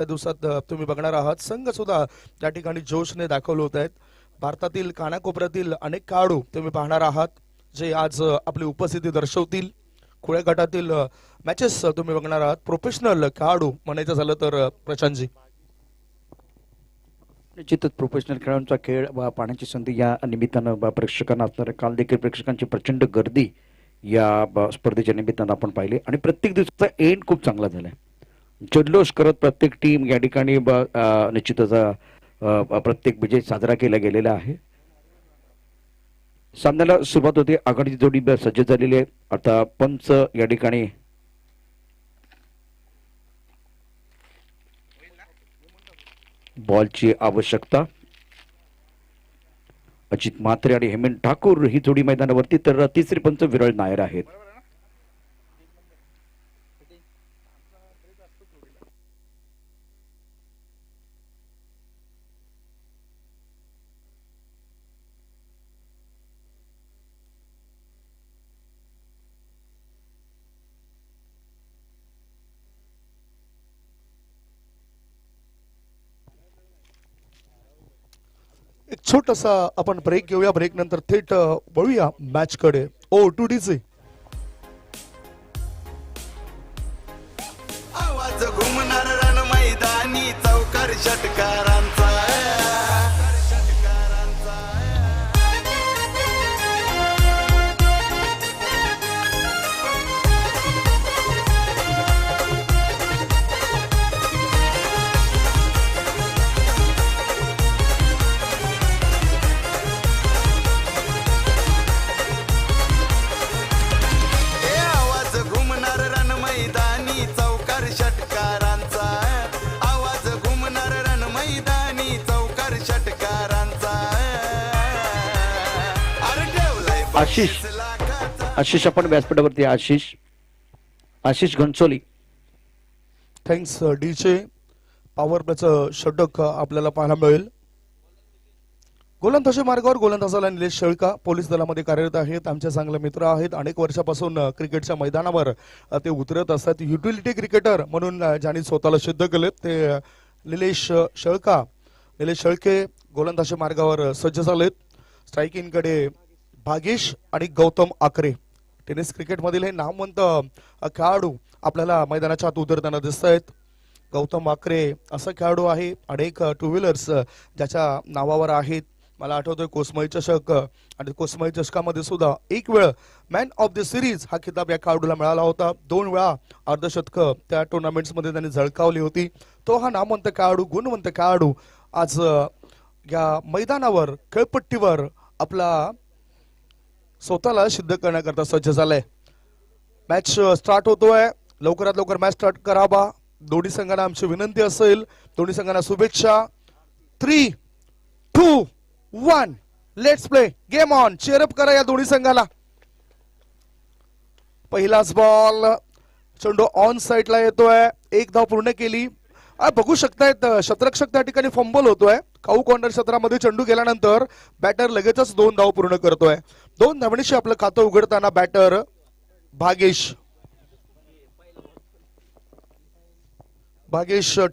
या दिवसात तुम्ही बघणार आहात. संघ सुद्धा त्या ठिकाणी जोशने दाखवले होत आहेत. भारतातील कानाकोपऱ्यातील अनेक खेळाडू तुम्ही पाहणार आहात जे आज आपली उपस्थिती दर्शवतील. खुल्या गटातील मॅचेस तुम्ही बघणार आहात. प्रोफेशनल खेळाडू म्हणायचं झालं तर प्रशांतजी निश्चितच प्रोफेशनल खेळाडूंचा खेळ पाहण्याची संधी या निमित्तानं प्रेक्षकांना असणार. काल देखील प्रेक्षकांची प्रचंड गर्दी या स्पर्धेच्या निमित्तानं आपण पाहिले आणि प्रत्येक दिवसाचा एंड खूप चांगला झालाय. जल्लोष करत प्रत्येक टीम या ठिकाणी निश्चितच प्रत्येक विजय साजरा केला गेलेला आहे. सामन्याला सुरुवात होते. आघाडीची जोडी सज्ज झालेली आहे. आता पंच या ठिकाणी बॉलची आवश्यकता. अजित म्हात्रे आणि हेमंत ठाकूर ही जोडी मैदानावरती, तर तिसरे पंच विरळ नायर आहेत. एक छोटासा आपण ब्रेक घेऊया. ब्रेक नंतर थेट वळूया मॅच कडे. O2DC आवाज घुमणार रण मैदानी चौकार षटकारांचा. आशिष आपण व्यासपीठावरती. Ashish Ghansoli. Thanks DJ. Power प्लेचं षटक आपल्याला पाहायला मिळेल. गोलंदाजी मार्गावर गोलंदाजाला निलेश शेळका पोलीस दलामध्ये कार्यरत आहेत. आमचे चांगले मित्र आहेत. अनेक वर्षापासून क्रिकेटच्या मैदानावर ते उतरत असतात. युटिलिटी क्रिकेटर म्हणून ज्यांनी स्वतःला सिद्ध केले ते निलेश शेळका. निलेश शेळके गोलंदाजी मार्गावर सज्ज झालेत. स्ट्रायकिंग कडे भागेश आणि गौतम आकरे. टेनिस क्रिकेट मधील हे नामवंत खेळाडू आपल्याला मैदानाच्या आत उतरताना दिसत आहेत. गौतम आकरे असा खेळाडू आहे. अनेक टू व्हीलर्स ज्याच्या नावावर आहेत. मला आठवतोय कोसमई चषक आणि कोसमई चषकामध्ये सुद्धा एक वेळ मॅन ऑफ द सिरीज हा खिताब या खेळाडूला मिळाला होता. 2 वेळा अर्धशतक त्या टुर्नामेंट्स मध्ये त्यांनी झळकावली होती. तो हा नामवंत खेळाडू, गुणवंत खेळाडू आज या मैदानावर खेळपट्टीवर आपला स्वतःला सिद्ध करण्याकरता सज्ज झालाय. मॅच स्टार्ट होतोय. लवकरात लवकर मॅच स्टार्ट करावा दोन्ही संघांना आमची विनंती असेल. दोन्ही संघांना शुभेच्छा. 3, 2, 1 let's play. Game on. Cheer up करा या दोन्ही संघाला. पहिलाच बॉल. चेंडू ऑन साइडला येतोय. एक धाव पूर्ण केली. बघू शकतायत शतरक्षक त्या ठिकाणी फंबल होतोय. काऊ कॉर्नर क्षेत्रामध्ये चेंडू गेल्यानंतर बॅटर लगेचच 2 धाव पूर्ण करतोय. 2 धावणीशी आपलं खातं उघडताना बॅटर भागेश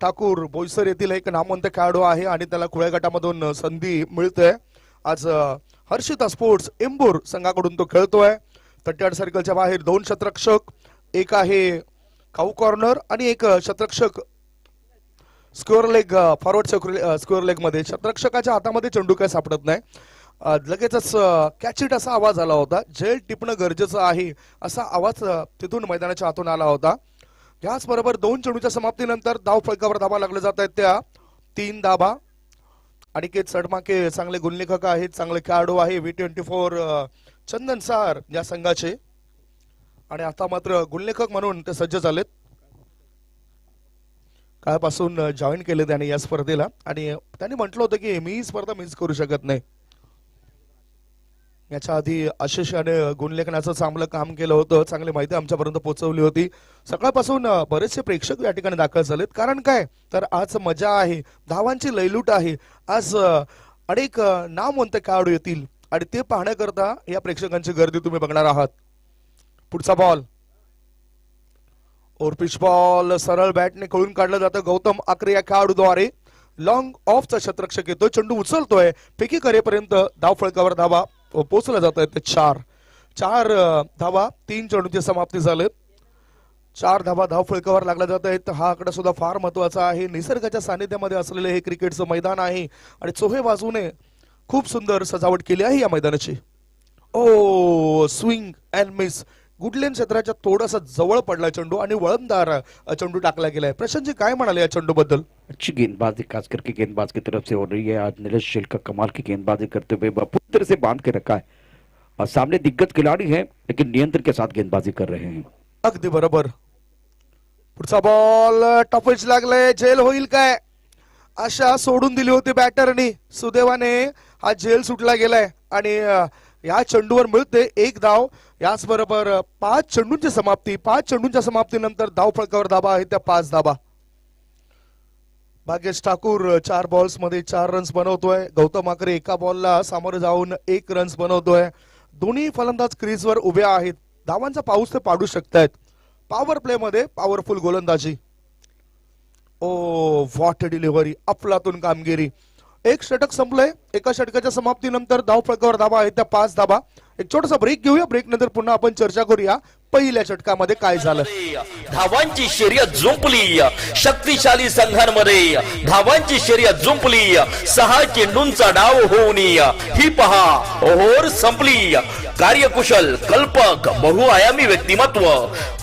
ठाकूर बोईसर येथील एक नामवंत खेळाडू आहे आणि त्याला खुल्या गटामधून संधी मिळते. आज हर्षिता स्पोर्ट्स एम्बूर संघाकडून तो खेळतोय. 38 सर्कलच्या बाहेर 2 शतरक्षक. एक आहे काऊ कॉर्नर आणि एक शतरक्षक square leg forward square leg मध्ये. शतरक्षकाच्या हातामध्ये चेंडू काय सापडत नाही. लगेचच कॅचिट असा आवाज आला होता. झेल टिपणं गरजेचं आहे असा आवाज तिथून मैदानाच्या आतून आला होता. याचबरोबर 2 चेंडूच्या समाप्तीनंतर धाव फलकावर धाबा लागले जात आहेत. त्या 3 धाबा. अनिकेत सडमाके चांगले गुणलेखक आहेत, चांगले खेळाडू आहे. V24 चंदन सार या संघाचे आणि आता मात्र गुणलेखक म्हणून ते सज्ज झालेत. कालपासून जॉईन केले त्याने या स्पर्धेला आणि त्यांनी म्हटलं होतं की मी ही स्पर्धा मिस करू शकत नाही. याच्या आधी आशिष याने गुणलेखनाचं चांगलं काम केलं होतं. चांगली माहिती आमच्यापर्यंत पोहोचवली होती. सकाळपासून बरेचसे प्रेक्षक या ठिकाणी दाखल झालेत. कारण काय तर आज मजा आहे. धावांची लयलूट आहे. आज अनेक नामवंत खेळाडू येतील आणि ते पाहण्याकरता या प्रेक्षकांची गर्दी तुम्ही बघणार आहात. पुढचा बॉल और पिच बॉल सरळ बॅटने कळून काढलं जातं गौतम आकरे या खेळाडूद्वारे. लॉंग ऑफचा शतरक्षक येतो, चेंडू उचलतोय, फेकी करेपर्यंत धाव फळकावर धावा पोहोचला जात आहेत. चार धावा 3 चेंडूची समाप्ती झालेत. 4 धावा धाव फळकावर लागला जात आहेत. हा आकडा सुद्धा फार महत्वाचा आहे. निसर्गाच्या सानिध्यामध्ये असलेले हे क्रिकेटचं मैदान आहे आणि चोहे बाजूने खूप सुंदर सजावट केली आहे या मैदानाची. ओ स्विंग अँड मिस, गुडलेन क्षेत्राच्या थोडासा जवळ पडला चेंडू आणि वळणदार चेंडू टाकला गेलाय. प्रशांतजी काय म्हणाले या चेंडू बद्दल? अच्छी गेंदबाजी खास करके गेंदबाज की तरफ से हो रही है. आज नीलेश शेल का कमाल की गेंदबाजी करते हुए पूरी तरह से बांध के रखा है और सामने दिग्गज खिलाड़ी हैं लेकिन नियंत्रण के साथ गेंदबाजी कर रहे हैं. अगदी बरोबर. पुढचा बॉल टफेच लागलाय, झेल होईल काय आशा सोडून दिली होती बॅटरनी. सुदैवाने हा झेल सुटला गेलाय आणि या चेंडूवर मिळते 1 धाव. याच बरोबर 5 चेंडूंची समाप्ती. 5 चेंडूंच्या समाप्तीनंतर धाव फळकावर धाबा आहे त्या 5 धाबा. भाग्येश ठाकूर 4 बॉल्स मध्ये 4 रन्स बनवतोय. गौतम आकरे एका बॉलला सामोरे जाऊन 1 रन्स बनवतोय. दोन्ही फलंदाज क्रीजवर उभे आहेत. धावांचा पाऊस ते पाडू शकतायत. पॉवर प्ले मध्ये पॉवरफुल गोलंदाजी. ओ व्हॉट डिलिव्हरी, अफलातून कामगिरी. 1 षटक संपलंय. एका षटकाच्या समाप्तीनंतर धाव फळकावर धाबा आहेत त्या 5 धाबा. एक छोटासा ब्रेक घेऊया. ब्रेक नंतर पुन्हा आपण चर्चा करूया पहिल्या षटकामध्ये काय झालं. धावांची शर्यत जुंपली. शक्तिशाली संघांमध्ये धावांची शर्यत जुंपली. 6 चेंडूंचा डाव होऊन ही पहा ओव्हर संपली. कार्यकुशल, कल्पक, बहुआयामी व्यक्तिमत्व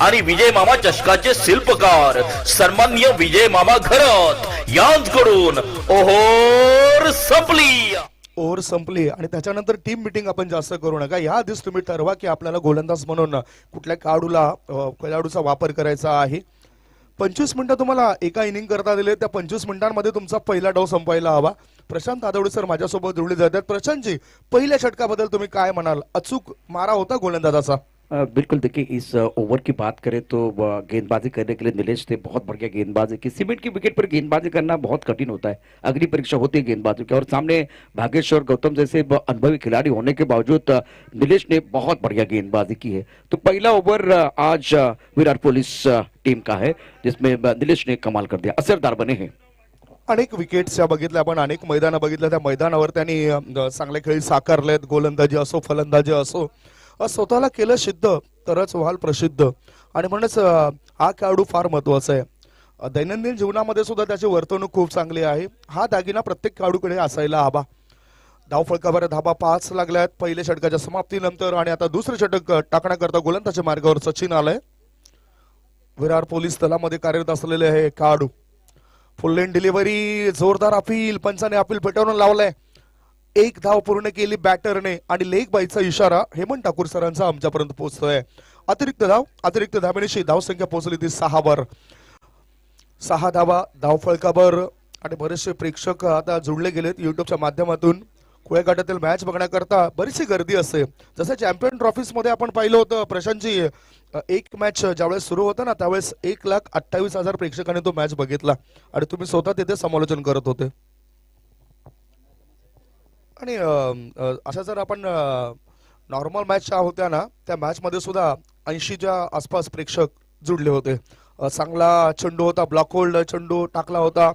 आणि विजय मामा चषकाचे शिल्पकार सन्माननीय विजय मामा घरत यांच्याकडून ओव्हर संपली. ओव्हर संपली आणि त्याच्यानंतर टीम मिटिंग आपण जास्त करू नका. या आधीच तुम्ही ठरवा की आपल्याला गोलंदाज म्हणून कुठल्या खेळाडूचा वापर करायचा आहे. 25 मिनिटं तुम्हाला एका इनिंग करता दिले. त्या 25 मिनिटांमध्ये तुमचा पहिला डाव संपायला हवा. प्रशांत आदवडे सर माझ्यासोबत जोडले जातात. प्रशांतजी, पहिल्या षटकाबद्दल तुम्ही काय म्हणाल? अचूक मारा होता गोलंदाजाचा. बिल्कुल. देखिए इस ओवर की बात करें तो गेंदबाजी करने के लिए नीलेश ने बहुत बढ़िया गेंदबाजी की. सीमेंट की विकेट पर गेंदबाजी करना बहुत कठिन होता है. अग्नि परीक्षा होती है गेंदबाजों की और सामने भागेश और गौतम जैसे अनुभवी खिलाड़ी होने के बावजूद नीलेश ने बहुत बढ़िया गेंदबाजी की है. तो पहला ओवर आज विराट पुलिस टीम का है जिसमें नीलेश ने कमाल कर दिया, असरदार बने हैं. अनेक विकेट्स बघितल्या आपण, अनेक मैदानं बघितल्या. त्या मैदानावर त्यांनी चांगले खेळ साकारलेत. गोलंदाजी असो, फलंदाजी असो, स्वतःला केलं सिद्ध तरच व्हाल प्रसिद्ध. आणि म्हणूनच हा खेळाडू फार महत्वाचा आहे. दैनंदिन जीवनामध्ये सुद्धा त्याची वर्तणूक खूप चांगली आहे. हा दागिना प्रत्येक खेळाडूकडे असायला हवा. धाव फळकावर धाबा 5 लागल्यात पहिल्या षटकाच्या समाप्तीनंतर आणि आता दुसरे षटक टाकण्याकरता गोलंदाजी मार्गावर सचिन आलाय. विरार पोलीस दलामध्ये कार्यरत असलेले हे खेळाडू. फुल लेन डिलिव्हरी, जोरदार अपील, पंचाने अपील पेटवून लावलंय. 1 धाव पूर्ण केली बॅटरने आणि लेग बाईचा इशारा हेमंत ठाकूर सरांचा आमच्यापर्यंत पोहोचतोय. अतिरिक्त धावेनिशी धावसंख्या पोहोचली ती 6 वर. 6 धावा धाव फळकावर आणि बरेचसे प्रेक्षक आता जोडले गेलेत युट्यूबच्या माध्यमातून. कुळेगाठातील मॅच बघण्याकरता बरीचशी गर्दी असते. जसं चॅम्पियन ट्रॉफीज मध्ये आपण पाहिलं होतं प्रशांतजी, एक मॅच ज्यावेळेस सुरू होता ना त्यावेळेस 1,28,000 प्रेक्षकांनी तो मॅच बघितला आणि तुम्ही स्वतः तिथे समालोचन करत होते. आणि अशा जर आपण नॉर्मल मॅच होत्या ना त्या मॅच मध्ये सुद्धा 80च्या आसपास प्रेक्षक जुडले होते. चांगला चेंडू होता, ब्लॉक होल्ड चेंडू टाकला होता.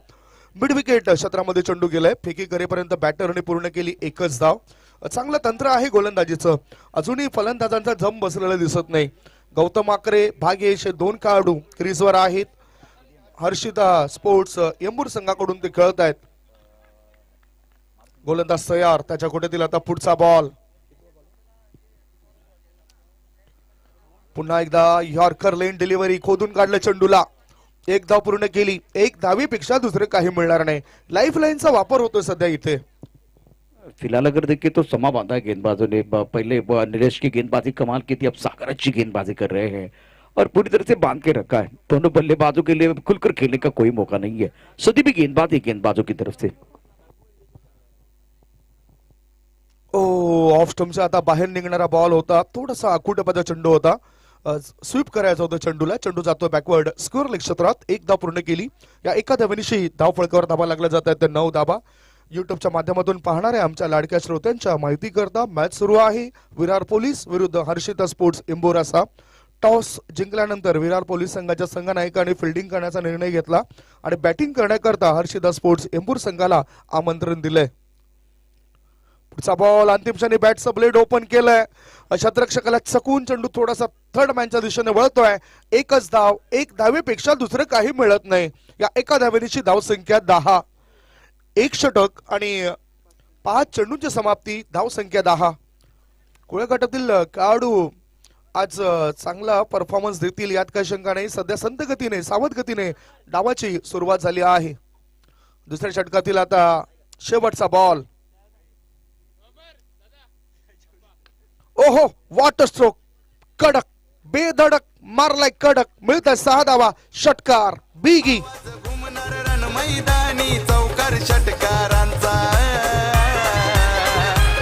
मिड विकेट क्षेत्रामध्ये चेंडू गेलाय. फेकी करेपर्यंत बॅटरने पूर्ण केली 1च धाव. चांगलं तंत्र आहे गोलंदाजीचं. अजूनही फलंदाजांचा जम बसलेला दिसत नाही. गौतम आकरे, भाग्येश 2 खेळाडू क्रीजवर आहेत. हर्षिता स्पोर्ट्स एंबूर संघाकडून ते खेळत आहेत. गोलंदाज तयार. त्याच्या कोट्यातील आता पुढचा बॉल. पुन्हा एकदा यॉर्कर लेन डिलिव्हरी, खोदून काढलं चेंडूला. 1 धाव पूर्ण केली. 1 धावीपेक्षा दुसरे काही मिळणार नाही. लाईफ लाईनचा वापर होतोय सध्या इथे. फिलहाल अगर देखिए तो समा बांधा है गेंदबाजों ने. पहले नीलेश की गेंदबाजी कमाल की थी, अब सागर अच्छी गेंदबाजी कर रहे हैं और पूरी तरह से बांध के रखा है. दोनों बल्लेबाजों के लिए खुलकर खेलने का कोई मौका नहीं है. सदी भी गेंदबाजी गेंदबाजों की तरफ से. ऑफ स्टंपच्या आता बाहेर निघणारा बॉल होता. थोडासा आकुटपदा चेंडू होता. स्वीप करायचा होता चेंडूला. चेंडू जातोय बॅकवर्ड स्कोअर लेग क्षेत्रात. 1 धाव पूर्ण केली. या एका धावेनिशी धाव फळकावर धाबा लागला जात आहेत 9 धाबा. युट्यूबच्या माध्यमातून पाहणाऱ्या आमच्या लाडक्या श्रोत्यांच्या माहिती करता मॅच सुरू आहे. विरार पोलीस विरुद्ध हर्षिता स्पोर्ट्स एम्बोर असा. टॉस जिंकल्यानंतर विरार पोलीस संघाच्या संघनायकाने फिल्डिंग करण्याचा निर्णय घेतला आणि बॅटिंग करण्याकरता हर्षिता स्पोर्ट्स एंबूर संघाला आमंत्रण दिलंय. पुढचा बॉल अंतिम क्षणी बॅटचं ब्लेड ओपन केलंय. शतरक्षकाला चकून चेंडू थोडासा थर्ड मॅनच्या दिशेने वळतोय. एकच धाव, एक धावेपेक्षा दुसरं काही मिळत नाही. या एका धावेची धावसंख्या 10, एक षटक आणि 5 चेंडूंची समाप्ती, धावसंख्या 10. कुळ्या गटातील खेळाडू आज चांगला परफॉर्मन्स देतील यात काही शंका नाही. सध्या संत गतीने, सावध गतीने डावाची सुरुवात झाली आहे. दुसऱ्या षटकातील आता शेवटचा बॉल. ओहो, वॉटर स्ट्रोक, कडक, बेधडक मारलाय कडक, मिळतंय 6 धावा. षटकार बिगी. घुमणार रण मैदानी चौकार षटकारांचा.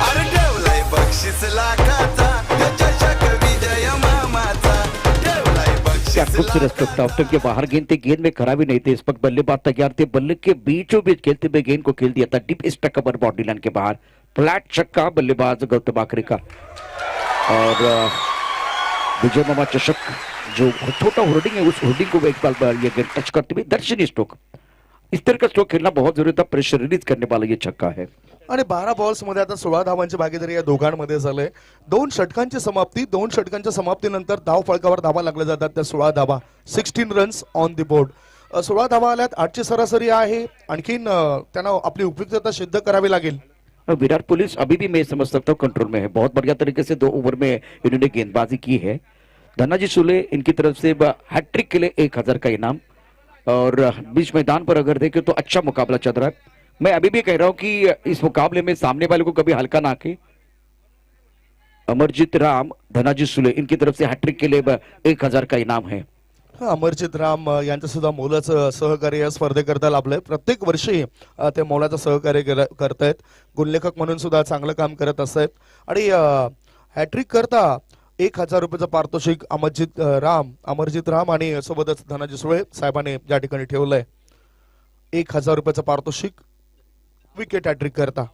अरे ठेवलाय बक्षीस लाखाचा, चषक विजय मामाचा. ठेवलाय क्या बक्षीस खूबसूरत स्ट्रोक था. ऑफ के बाहर गेंद थी, गेंद में खराबी नहीं थी. इस वक्त बल्लेबाज तैयार थे, बल्ले के बीचों बीच खेलते हुए गेंद को खेल दिया था डीप स्टक पर बाउंड्री लाइन के बाहर. फ्लैट छक्का बल्लेबाज गौतम आखरे का. और विजय मामा चषक जो छोटा होर्डिंग है, उस होर्डिंग को एक बार ये गेंद टच करते हुए दर्शनीय स्ट्रोक. इस तरह का स्ट्रोक खेलना बहुत जरूरी था. प्रेशर रिलीज करने वाला ये छक्का है. आणि 12 बॉल्स मध्ये आता 16 धावांची भागीदारी या दोघांमध्ये झाले. 2 षटकांची समाप्ती. 2 षटकांच्या समाप्तीनंतर धाव फळकावर धावा लागल्या जातात. त्या 16 धावा, 16 रन्स ऑन द बोर्ड. 16 धावा आल्यात, 8ची सरासरी आहे. आणखीन त्यांना आपली उपयुक्तता सिद्ध करावी लागेल. विराट पुलिस अभी भी मैं समझ सकता हूँ कंट्रोल में है. बहुत बढ़िया तरीके से 2 ओवर में इन्होंने गेंदबाजी की है. धनाजी सुले इनकी तरफ से हैट्रिक के लिए 1000 का इनाम. और बीच मैदान पर अगर देखें तो अच्छा मुकाबला चल रहा है. मैं अभी भी कह रहा हूं कि इस मुकाबले में सामने वाले को कभी हल्का ना आके. अमरजीत राम, धनाजी सुले इनकी तरफ से हैट्रिक के लिए 1000 का इनाम है. अमरजीत राम यांचं सुद्धा मोलाचं सहकार्य या स्पर्धेकरता लाभलंय. प्रत्येक वर्षी ते मोलाचं सहकार्य करतायत. गुणलेखक म्हणून सुद्धा चांगलं काम करत असतात. आणि हॅट्रिक करता 1000 रुपयाचं पारितोषिक अमरजीत राम आणि सोबतच धनाजी सुळे साहेबांनी या ठिकाणी ठेवलंय. 1000 रुपयाचं पारितोषिक विकेट हॅट्रिक करता.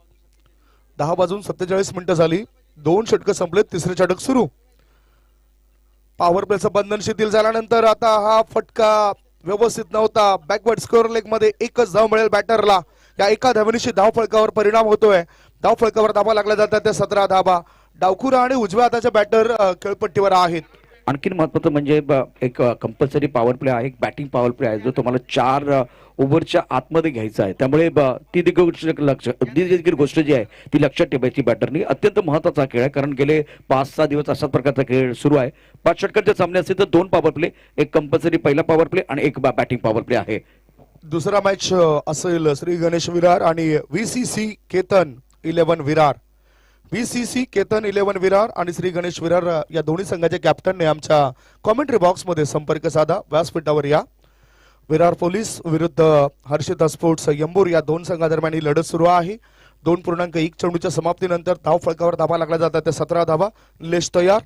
10 वाजून 47 मिनिटं झाली. 2 षटकं संपलेत, तिसरे षटक सुरू. पॉवर प्लेचं बंधन शिथिल झाल्यानंतर आता हा फटका व्यवस्थित नव्हता. बॅकवर्ड स्कोअर लेग मध्ये एकच धाव मिळेल बॅटरला. या एका धावेनिशी धाव फळकावर परिणाम होतोय. धाव फळकावर धावा लागल्या जातात त्या 17 धावा. डावखुरा आणि उजव्या हाताच्या बॅटर खेळपट्टीवर आहेत. आणखीन महत्वाचं म्हणजे एक कंपल्सरी पॉवर प्ले आहे, एक बॅटिंग पॉवर प्ले आहे जो तुम्हाला 4 ओव्हरच्या आतमध्ये घ्यायचा आहे. त्यामुळे ती देखील गोष्ट जी आहे ती लक्षात ठेवायची बॅटरनी. अत्यंत महत्वाचा खेळ आहे, कारण गेले 5-6 दिवस अशाच प्रकारचा खेळ सुरू आहे. 5 षटकांचे सामने असतील तर 2 पॉवर प्ले, एक कंपल्सरी पहिला पॉवर प्ले आणि एक बॅटिंग पॉवर प्ले आहे. दुसरा मॅच असेल श्री गणेश विरार आणि VCC केतन 11 विरार. VCC केतन 11 विरार आणि श्री गणेश विरार या दोन्ही संघाच्या कॅप्टनने आमच्या कॉमेंट्री बॉक्स मध्ये संपर्क साधा. व्यासपीठावर या. विरार पोलीस विरुद्ध हर्षिता स्पोर्ट्स एंबूर या 2 संघादरम्यान ही लढत सुरू आहे. 2.1 चेंडूच्या समाप्तीनंतर धाव फळकावर धावा लागल्या जातात त्या 17 धावा. लेश तयार.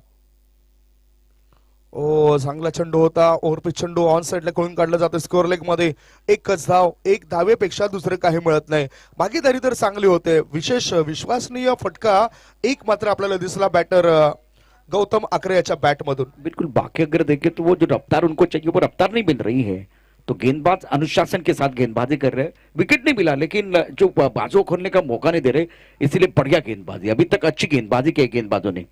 चांगला चेंडू होता. ओव्हरपिच चेंडू ऑन साइडला खेळून काढला जातं स्कोअर लेग मध्ये. एकच धाव, एक धावेपेक्षा दुसरे काही मिळत नाही. भागीदारी तर चांगली होते. विशेष विश्वसनीय फटका एक मात्र आपल्याला दिसला बॅटर गौतम आकरे याच्या बॅट मधून. बिल्कुल. बाकी अगर देखें तो वो जो रफ्तार उनको चाहिए वो रफ्तार नहीं मिल रही है. तो गेंदबाज अनुशासन के साथ गेंदबाजी कर रहे हैं. विकेट नहीं मिला लेकिन जो बाजू खोलने का मौका नहीं दे रहे, इसलिए बढ़िया गेंदबाजी. अभी तक अच्छी गेंदबाजी की गेंदबाजों ने.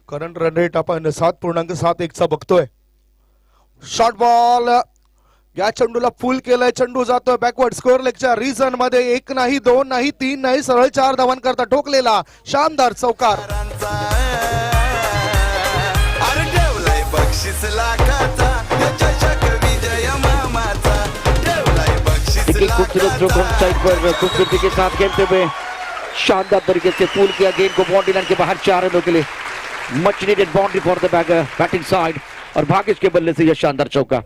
करंट रन रेट आपण 7.71 चा बघतोय. Short ball. या चेंडूला फुल केलंय. चेंडू जातोय बॅकवर्ड स्कोअर लेगच्या रिझन मध्ये. 1 नाही, 2 नाही, 3 नाही, सरळ 4 धावांकरता ठोकलेला शानदार चौकार. अरे ठेवलाय बक्षीस लाखाचा, चषक विजय मामाचा. ठेवलाय बक्षीस देखिए खूबसूरत स्ट्रोक फ्रंट साइड पर खूबसूरती के साथ खेलते हुए शानदार तरीके से पुल किया गेंद को बाउंड्री लाइन के बाहर 4 रनों के लिए. Much needed boundary for the batting side. और भाग्य के बल्ले से यह शानदार चौका.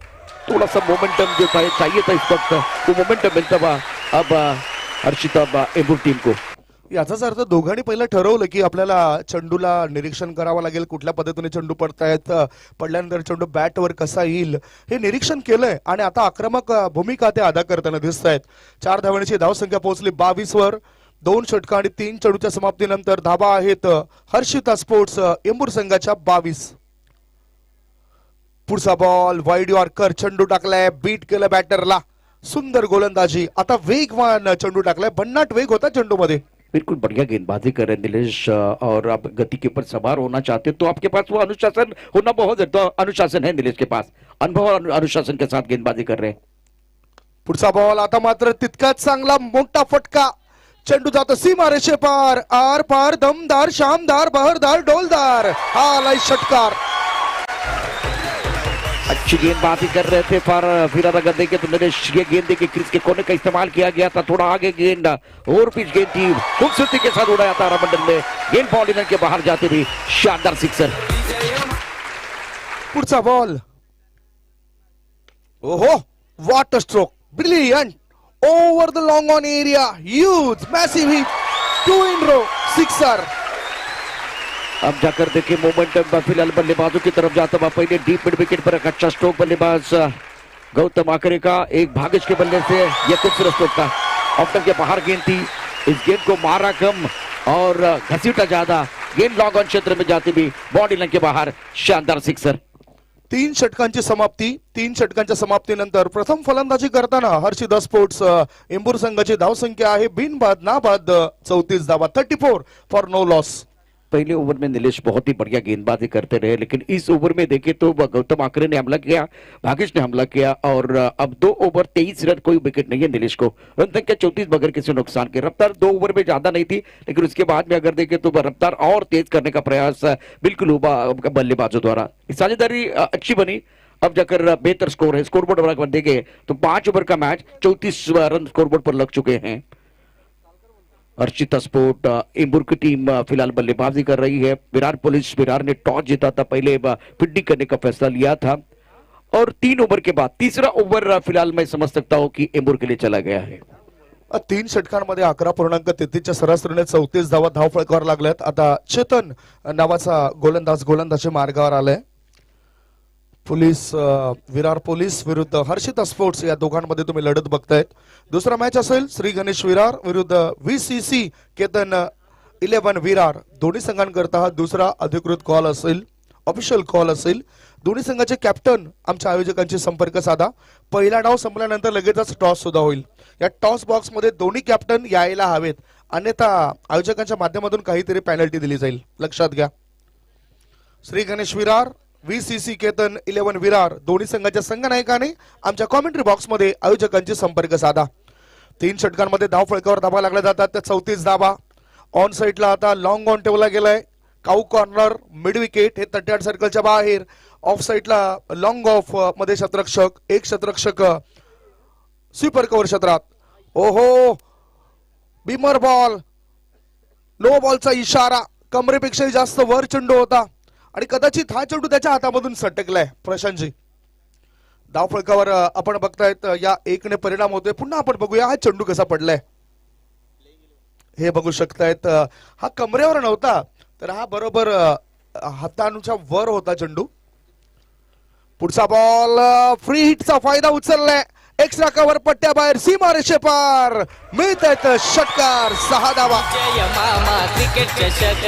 थोड़ा सा मोमेंटम जो चाहिए था इस वक्त, वो मोमेंटम मिलता हुआ अब हर्षिता एंबूर टीम को. याचाच अर्थ दोघांनी पहिलं ठरवलं की आपल्याला चेंडूला निरीक्षण करावं लागेल. कुठल्या पद्धतीने चेंडू पडतायत, पडल्यानंतर चेंडू बॅटवर कसा येईल हे निरीक्षण केलंय आणि आता आक्रमक भूमिका ते अदा करताना दिसत आहेत. 4 धावांची धावसंख्या पोहोचली 22 वर. 2 षटकं आणि 3 चेंडूच्या समाप्तीनंतर धावा आहेत हर्षिता स्पोर्ट्स एंबूर संघाच्या 22. पुढचा बॉल वाईड यॉर्कर, चेंडू टाकलाय, बीट केलं बॅटरला, सुंदर गोलंदाजी. आता वेगवान चेंडू टाकलाय, भन्नाट वेग होता चेंडू मध्ये. बिल्कुल बढ़िया गेंदबाजी कर रहे हैं नीलेश, और आप गति के ऊपर सवार होना चाहते हैं तो आपके पास वो अनुशासन होना बहुत है, तो अनुशासन है नीलेश के पास, अनुभव और अनुशासन के साथ गेंदबाजी कर रहे हैं. पुढचा बॉल आता मात्र तितकाच चांगला, मोठा फटका, चेंडू जातो सीमा रेषे पार, आर पार, दमदार, शानदार, बहरदार, डोलदार, हा आलाय षटकार. अच्छी गेंदबाजी कर रहे थे, पर फिर अगर देखें तो नीलेश ये गेंद देखिए क्रीज के कोने का इस्तेमाल किया गया था, थोड़ा आगे गेंद और पिच गेंद थी, खूबसूरती के साथ उड़ाया तारामंडल में, गेंद बॉल इनर के बाहर जाते भी शानदार सिक्सर. पुढचा बॉल, ओहो what a stroke, brilliant, over the long on area, huge massive hit, 2 in row, sixer. अब जाकर देखिए मोमेंटम फिलहाल बल्लेबाजों की तरफ जाता हुआ, पहले डीप मिड विकेट पर एक अच्छा स्ट्रोक बल्लेबाज गौतम आकरे का, एक भागेश के बल्ले से यह खूबसूरत स्ट्रोक था, ऑफ के बाहर गेंद थी, इस गेंद को मारा कम और घसीटा ज्यादा, गेंद लॉन्ग ऑन क्षेत्र में जाती भी बॉडी लाइन के बाहर, शानदार सिक्सर. 3 षटकांची समाप्ती. 3 षटकांच्या समाप्तीनंतर प्रथम फलंदाजी करताना हर्षिद स्पोर्ट्स इंबूर संघाची धावसंख्या आहे बिनबाद नाबाद 34 धावा, 34 फॉर नो लॉस. पहले ओवर में नीलेश बहुत ही बढ़िया गेंदबाजी करते रहे, लेकिन इस ओवर में देखे तो गौतम आकरे ने हमला किया, भागेश ने हमला किया, और अब 2 ओवर 23 रन, कोई विकेट नहीं है नीलेश को, रन संख्या 34 बगैर किसी नुकसान के. रफ्तार 2 ओवर में ज्यादा नहीं थी, लेकिन उसके बाद में अगर देखें तो रफ्तार और तेज करने का प्रयास बिल्कुल हुआ बल्लेबाजों द्वारा, साझेदारी अच्छी बनी. अब जाकर बेहतर स्कोर है, स्कोरबोर्ड पर देखे तो 5 ओवर का मैच 34 रन स्कोरबोर्ड पर लग चुके हैं. हर्षित स्पोर्ट इंबूर की टीम फिलहाल बल्लेबाजी कर रही है. विरार ने टॉस जीता था, पहले फील्डिंग करने का फैसला लिया था, और 3 ओवर के बाद तीसरा ओवर फिलहाल मैं समझ सकता हूं कि इंबूर के लिए चला गया है. 3 षटकांमध्ये 11.33च्या सरासरीने 34 धावा धावफलकावर लागल्यात. आता चेतन नावाचा गोलंदाज मार्गावर आलाय. विरार पोलीस विरुद्ध हर्षित स्पोर्ट्स या दोघांमध्ये तुम्ही लढत बघतायत. दुसरा मॅच असेल श्री गणेश विरार विरुद्ध VCC केतन 11 विरार. दोन्ही संघांकरता हा दुसरा अधिकृत कॉल असेल, ऑफिशियल कॉल असेल. दोन्ही संघाचे कॅप्टन आमच्या आयोजकांशी संपर्क साधा. पहिला डाव संपल्यानंतर लगेचच टॉस सुद्धा होईल. या टॉस बॉक्स मध्ये दोन्ही कॅप्टन यायला हवेत, अन्यथा आयोजकांच्या माध्यमातून काहीतरी पेनल्टी दिली जाईल, लक्षात घ्या. श्री गणेश विरार VCC केतन 11 विरार दोन्ही संघाच्या संघनायकाने आमच्या कॉमेंट्री बॉक्स मध्ये आयोजकांची संपर्क साधा. 3 षटकांमध्ये धाव फळकावर धावा लागल्या जातात, त्या 34 धावा. ऑन साइडला आता लॉंग ऑन ठेवला गेलाय, काऊ कॉर्नर, मिड विकेट हे 38 सर्कलच्या बाहेर. ऑफ साइडला लॉंग ऑफ मध्ये शतरक्षक, एक शतरक्षक स्वीपर कव्हर क्षेत्रात. ओहो बिमर बॉल, नो बॉलचा इशारा, कमरेपेक्षाही जास्त वर चेंडू होता आणि कदाचित हा चेंडू त्याच्या हातामधून सटकलाय. प्रशांतजी धाव फळकावर आपण बघतायत या 1ने परिणाम होतोय. पुन्हा आपण बघूया हा चेंडू कसा पडलाय. हे बघू शकतायत, हा कमरेवर नव्हता, तर हा बरोबर हातानुच्या वर होता चेंडू. पुढचा बॉल, फ्री हिटचा फायदा उचललाय, एक्स्ट्रा कव्हर पट्ट्या बाहेर, सीमा रेषे पार, मिळतायत षटकार, 6 धावा. जय मामा क्रिकेट चषक,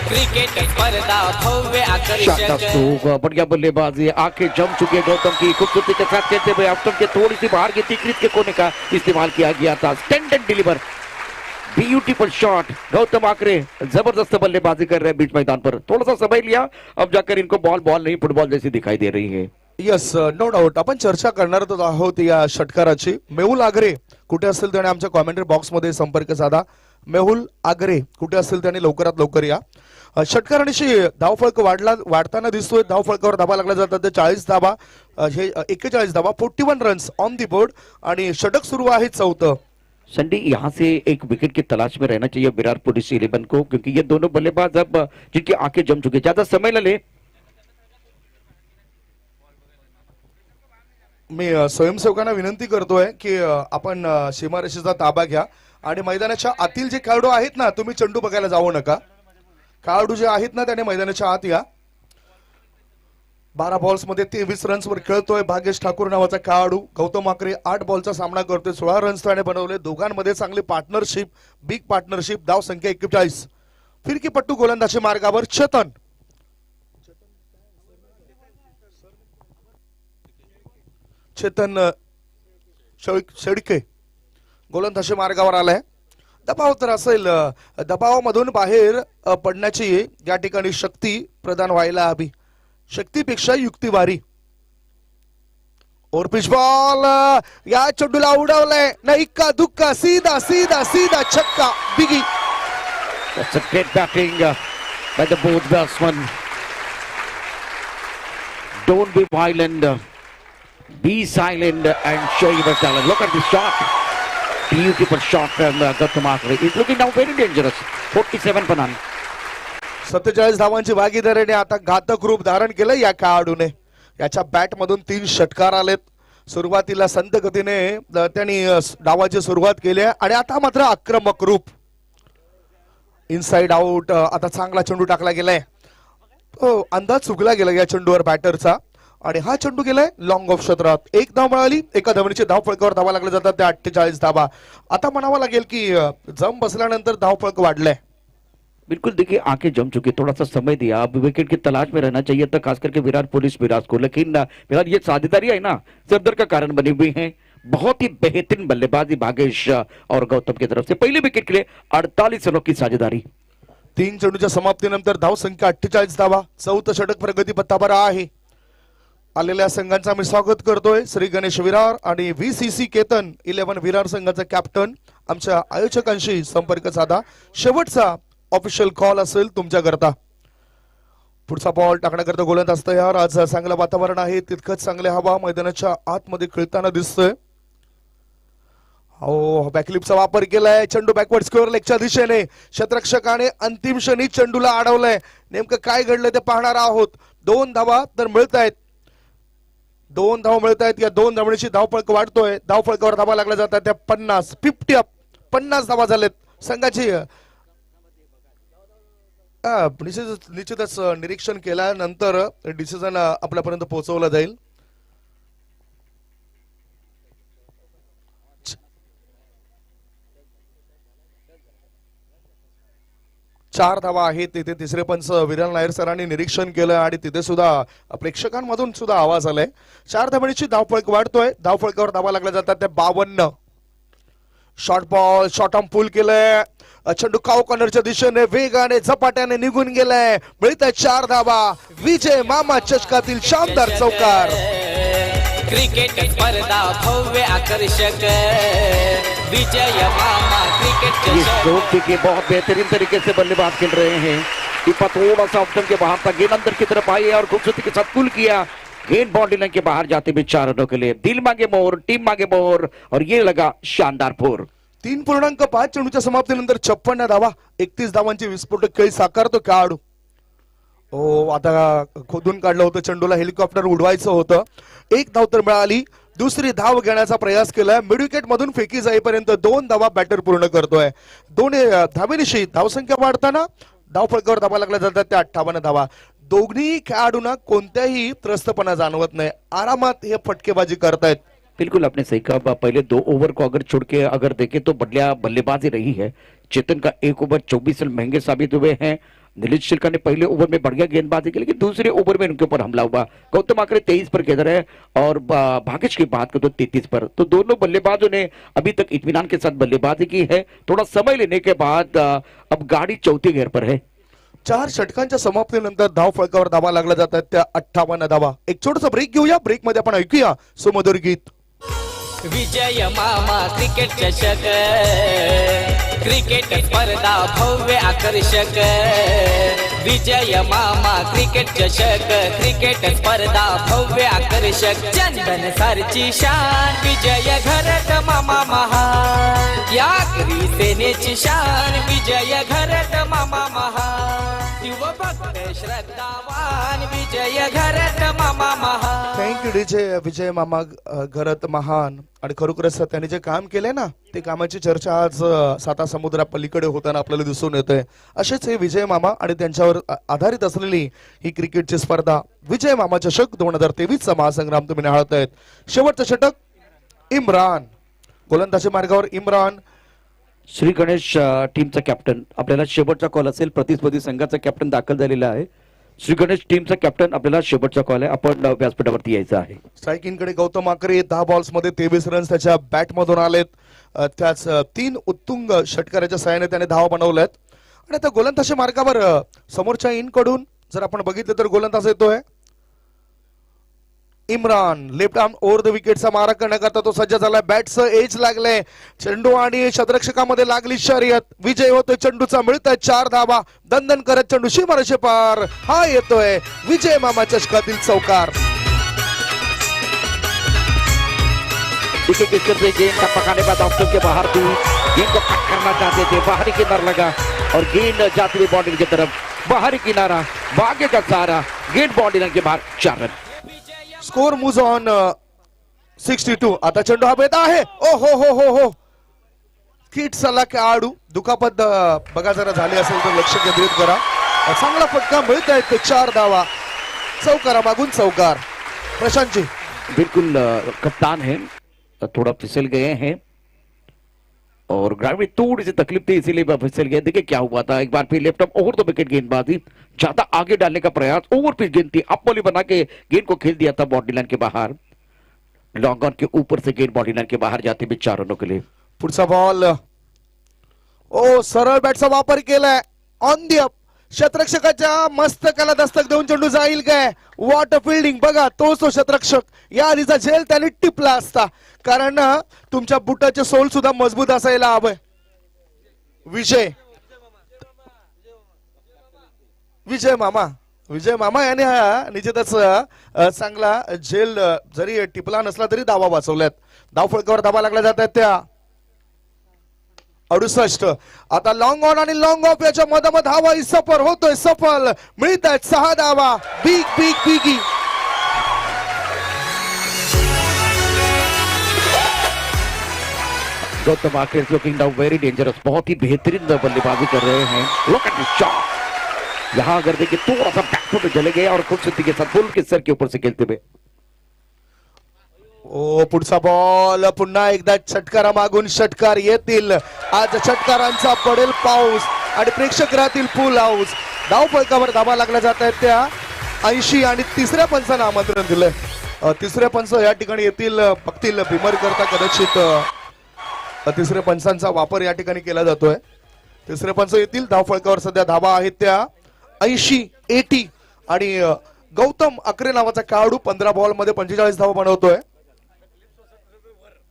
क्रिकेट स्पर्धा भव्य शानदार आकर्षक. स्ट्रोक, बढ़िया बल्लेबाजी, आंखें जम चुकी है गौतम की, खूबसूरती के साथ खेलते हुए ऑप्शन के थोड़ी सी बाहर की क्रीज के कोने का इस्तेमाल किया गया था. Standard deliver, beautiful shot. Gautam Aakre जबरदस्त बल्लेबाजी कर रहे हैं बीच मैदान पर, थोड़ा सा समय लिया, अब जाकर इनको बॉल नहीं फुटबॉल जैसी दिखाई दे रही है. Yes, no doubt. आपण चर्चा करणारच आहोत या षटकाराची. मेहुल आगरे कुठे असेल त्याने आमच्या कॉमेंट्री बॉक्स मध्ये संपर्क साधा. मेहुल आगरे कुठे असेल त्याने लवकरात लवकर या. षटकारांशी धावफळक वाढताना दिसतोय. धावफळकावर धावा लागल्या जातात, ते 40 धावा, हे 41 धावा, 41 रन्स ऑन दी बोर्ड, आणि षटक सुरू आहे 4. संडे यहाँ से एक विकेट की तलाश में रहना चाहिए विराट पुलिस 11 को, क्योंकि ये दोनों बल्लेबाज अब जिनकी आंखें जम चुकी, ज्यादा समय न ले. मी स्वयंसेवकांना विनंती करतोय की आपण सीमारेषेचा ताबा घ्या आणि मैदानाच्या आतील जे खेळाडू आहेत ना, तुम्ही चेंडू बघायला जाऊ नका. खेळाडू जे आहेत ना त्याने मैदानाच्या आत या. 12 बॉल्स मध्ये 23 रन्स वर खेळतोय भागेश ठाकूर नावाचा खेळाडू. गौतम आकरे 8 बॉलचा सामना करतोय, 16 रन्स त्याने बनवले. दोघांमध्ये चांगली पार्टनरशिप, बिग पार्टनरशिप. धाव संख्या 41. फिरकीपट्टू गोलंदाजी मार्गावर चेतन चेतन शेळके गोलंदाजी मार्गावर आलाय. दबाव तर असेल, दबावामधून बाहेर पडण्याची या ठिकाणी शक्ती प्रदान व्हायला हवी. शक्तीपेक्षा युक्ती भारी. और पिच बॉल या चेंडूला उडवलंय. नाही का दुक्का, सीधा सीधा सीधा छक्का. बिगी. That's a great batting by the both batsmen. Don't be violent. Be silent and show your talent. Look at this shot. Beautiful shot from Gautam Akre. He's looking now very dangerous. 47 for none. 47 धावांची भागीदारीने आता घातक रूप धारण केलं या खेळाडूने. याच्या bat मधून 3 षटकार आलेत. सुरुवातीला संत गतीने त्यांनी डावाची सुरुवात केली आहे आणि आता मात्र आक्रमक रूप. Inside out. आता चांगला चेंडू टाकला गेलाय. अंदाज चुकला गेला या चेंडूवर बॅटरचा आणि हा चेंडू गेलाय लॉंग ऑफ क्षेत्रात. 1 धाव मिळाली. एका धावणीची धावफळकावर धावा लागल्या जातात त्या 48 धावा. आता म्हणावं लागेल की जम बसल्यानंतर धावफळक वाढलंय. बिल्कुल देखिए आंखें जम चुकी. थोड़ा सा समय दिया. अब विकेट की तलाश में रहना चाहिए था, खास करके विराट को. लेकिन विराट ये साझेदारी है ना सरदर का कारण बनी हुई है. बहुत ही बेहतरीन बल्लेबाजी भागेश और गौतम की तरफ से. पहले विकेट के लिए 48 रनों की साझेदारी. 3 चेंडूच्या समाप्तीनंतर धाव संख्या 48 धावा. 4थं षटक प्रगती पथावर आहे. आलेल्या संघांचा मी स्वागत करतोय. श्री गणेश विरार आणि VCC केतन 11 विरार संघाचा कॅप्टन आमच्या आयोजकांशी संपर्क साधा. शेवटचा ऑफिशियल कॉल असेल तुमच्याकरता. पुढचा बॉल टाकण्याकरता गोलंदाज तयार. आज चांगलं वातावरण आहे. तितकंच चांगले हवा मैदानाच्या आतमध्ये खेळताना दिसतोय. हो बॅकलिपचा वापर केलाय. चेंडू बॅकवर्ड स्क्वेअर लेगच्या दिशेने. क्षेत्ररक्षकाने अंतिम क्षणी चेंडूला अडवलंय. नेमकं काय घडलंय ते पाहणार आहोत. 2 धावा तर मिळत आहेत. 2 धावा मिळत आहेत. या 2 धावणीची धावफळक वाढतोय. धावफळकावर धावा लागल्या जातात त्या 50 अप. 50 धावा झालेत संघाची. निश्चितच निरीक्षण केल्यानंतर डिसिजन आपल्यापर्यंत पोहोचवला जाईल. 4 धावा आहेत. तिथे तिसरे पंच विरल नायर सरांनी निरीक्षण केलं आणि तिथे सुद्धा प्रेक्षकांमधून सुद्धा आवाज आलाय. 4 धावणीची धावफळक वाढतोय. धावफळकावर धावा लागल्या जातात त्या 52. Short ball short arm pull केलंय. चेंडू काव कॉर्नरच्या दिशेने वेगाने झपाट्याने निघून गेलाय. मिळत 4 धावा. विजय मामा चषकातील शानदार चौकार. क्रिकेट स्पर्धा भव्य आकर्षक. विजय मामा क्रिकेट ये चषक. स्ट्रोक देखिए बहुत बेहतरीन तरीके से बल्लेबाज खेल रहे हैं. टिप्पा थोड़ा सा ऑप्शन के बाहर था. गेंद अंदर की तरफ आई और खूबसूरती के साथ पुल किया. गेंद बाउंड्री लाइन के बाहर जाते हुए 4 रनों के लिए. दिल मांगे मोर, टीम मांगे मोर और ये लगा शानदार फोर. 3.5 चेंडूच्या समाप्तीनंतर 56 धावा. 31 धावांची विस्फोटक खेळी साकारतो खेळाडू. हो आता खोदून काढलं होतं चेंडूला. हेलिकॉप्टर उडवायचं होतं. 1 धाव तर मिळाली. दुसरी धाव घेण्याचा प्रयास केलाय. मिड विकेट मधून फेकी जाईपर्यंत 2 धावा बॅटर पूर्ण करतोय. 2 धावेनिशी धावसंख्या वाढताना धावफळकावर धावा लागल्या जातात त्या 58 धावा. दोन्ही खेळाडूंना कोणत्याही त्रस्तपणा जाणवत नाही. आरामात हे फटकेबाजी करतायत. बिल्कुल आपने सही कहा. पहले 2 ओवर को अगर छोड़ के अगर देखें तो बढ़िया बल्लेबाजी रही है. चेतन का 1 ओवर 24 रन महंगे साबित हुए हैं. नीलेश शिल्का ने पहले ओवर में बढ़िया गेंदबाजी की, लेकिन दूसरे ओवर में उनके ऊपर हमला हुआ. गौतम आकरे 23 पर खेल रहे हैं और भागेश की बात करें तो 33 पर. तो दोनों बल्लेबाजों ने अभी तक इत्मीनान के साथ बल्लेबाजी की है. थोड़ा समय लेने के बाद अब गाड़ी चौथी घेर पर है. 4 षटकांच्या समाप्तीनंतर धावफळकावर धावा लागल्या जातात त्या 58 धावा. एक छोटासा ब्रेक घेऊया. ब्रेक मध्ये आपण ऐकूया सुमधुर गीत. विजय मामा क्रिकेट चषक. क्रिकेट स्पर्धा भव्य आकर्षक. विजय मामा क्रिकेट चषक. क्रिकेट स्पर्धा भव्य आकर्षक. चंदन सरची शान. विजय घरत मामा महान. या करी सेनेची शान. विजय घरत मामा महान. शिवभक्त श्रद्धावान. विजय घरत मामा महान. थँक्यू डीजे विजय मामा घरत महान. आणि खरोखरच त्यांनी जे काम केलंय ना ते कामाची चर्चा आज 7 समुद्रा पलीकडे होताना आपल्याला दिसून येते. असेच हे विजय मामा आणि त्यांच्यावर आधारित असलेली ही क्रिकेटची स्पर्धा विजय मामा चषक 2023 चा महासंग्राम तुम्ही निहाळतायत. शेवटचं षटक इम्रान. गोलंदाजी मार्गावर इम्रान. श्री गणेश टीमचा कॅप्टन. आपल्याला शेवटचा कॉल असेल. प्रतिस्पर्धी संघाचा कॅप्टन दाखल झालेला आहे. श्री गणेश टीमचा कॅप्टन आपल्याला शेवटचा कॉल आहे. आपण व्यासपीठावरती यायचं आहे. स्ट्रायकिंग कडे गौतम आकरे 10 बॉल्स मध्ये 23 रन्स त्याच्या बॅट मधून आलेत. त्याच 3 उत्तुंग षटकाराच्या सहाय्याने त्याने धावा बनवल्यात. आणि आता गोलंदाजी मार्गावर समोरच्या इन कडून जर आपण बघितलं तर गोलंदाज येतोय Imran. Left arm over the विकेटचा मारा करण्याकरता तो सज्ज झालाय. बॅटचं एज लागलंय. चेंडू आणि शतरक्षकामध्ये लागली शर्यत. विजय होतोय चेंडूचा. मिळतोय 4 धावा. दणदण करत चेंडू सीमारेषे पार. हा येतोय विजय मामा चषकातील चौकार. विकेट कीपर से गेंद का पकाने बाद ऑप्शन के बाहर थी. गेंद को कट करना चाहते थे. बाहरी किनारा लगा और गेंद जाती हुई बाउंड्री की तरफ. बाहरी किनारा भाग्य का सहारा. गेंद बाउंड्री लाइन के बाहर 4 रन. Score moves on 62. आता चेंडू हा बेता आहे. ओ हो हो हो हो किट सला खेळाडू दुखापत बघा जरा झाली असेल तर लक्ष केंद्रित करा. चांगला फटका मिळत आहेत ते 4 धावा. चौकारा मागून चौकार. प्रशांत जी बिल्कुल कप्तान है थोड़ा फिसल गए हैं और ग्राउंड में थोड़ी सी तकलीफ थी इसीलिए वह फिसल गए. देखिए क्या हुआ था. एक बार फिर left arm over the wicket गेंदबाजी. ज्यादा आगे डालने का प्रयास. ओवर पिच गेंद थी. अप बॉली बना के गेंद को खेल दिया था बाउंड्री लाइन के बाहर. लॉन्ग ऑन के ऊपर से गेंद बाउंड्री लाइन के बाहर जाती हुई 4 रनों के लिए. पुढचा बॉल. ओ सरळ बॅटचा वापर केलाय. On the up. शतरक्षकाच्या मस्तकाला दस्तक देऊन चेंडू जाईल काय. What a fielding. बघा तोच तो शतरक्षक. या आधीचा झेल त्याने टिपला असता. कारण तुमच्या बुटाचे सोल सुद्धा मजबूत असायला हवंय. विजय मामा याने हा निश्चितच चांगला झेल जरी टिपला नसला तरी धावा वाचवल्यात. धावफलकावर धावा लागल्या जात आहेत त्या 68. आता लॉंग ऑन आणि लॉंग ऑफ याच्या मधोमध धावा सफर होतोय. सफल मिळत आहेत 6 धावा. Big big बिगी. गौतम आखिर लुकिंग नाउ वेरी डेंजरस. बहुत ही बेहतरीन बल्लेबाजी कर रहे हैं. Look at this shot. यहां अगर देखिए थोड़ा सा बैकफुट चले गए और खूबसूरती के साथ बुल के सर के ऊपर से खेलते हुए. ओ पुढचा बॉल. पुन्हा एकदा षटकारा मागून षटकार येतील. आज षटकारांचा पडेल पाऊस आणि प्रेक्षक राहतील फुल हाऊस. धाव फलकावर धावा लागल्या जात आहेत त्या 80. आणि तिसऱ्या पंचानं आमंत्रण दिलंय. तिसऱ्या पंच या ठिकाणी येतील. बघतील बिमर करता कदाचित तिसऱ्या पंचांचा वापर या ठिकाणी केला जातोय. तिसरे पंच येतील. धाव फलकावर सध्या धावा आहेत त्या 80. आणि गौतम आकरे नावाचा खेळाडू 15 बॉल मध्ये 45 धावा बनवतोय.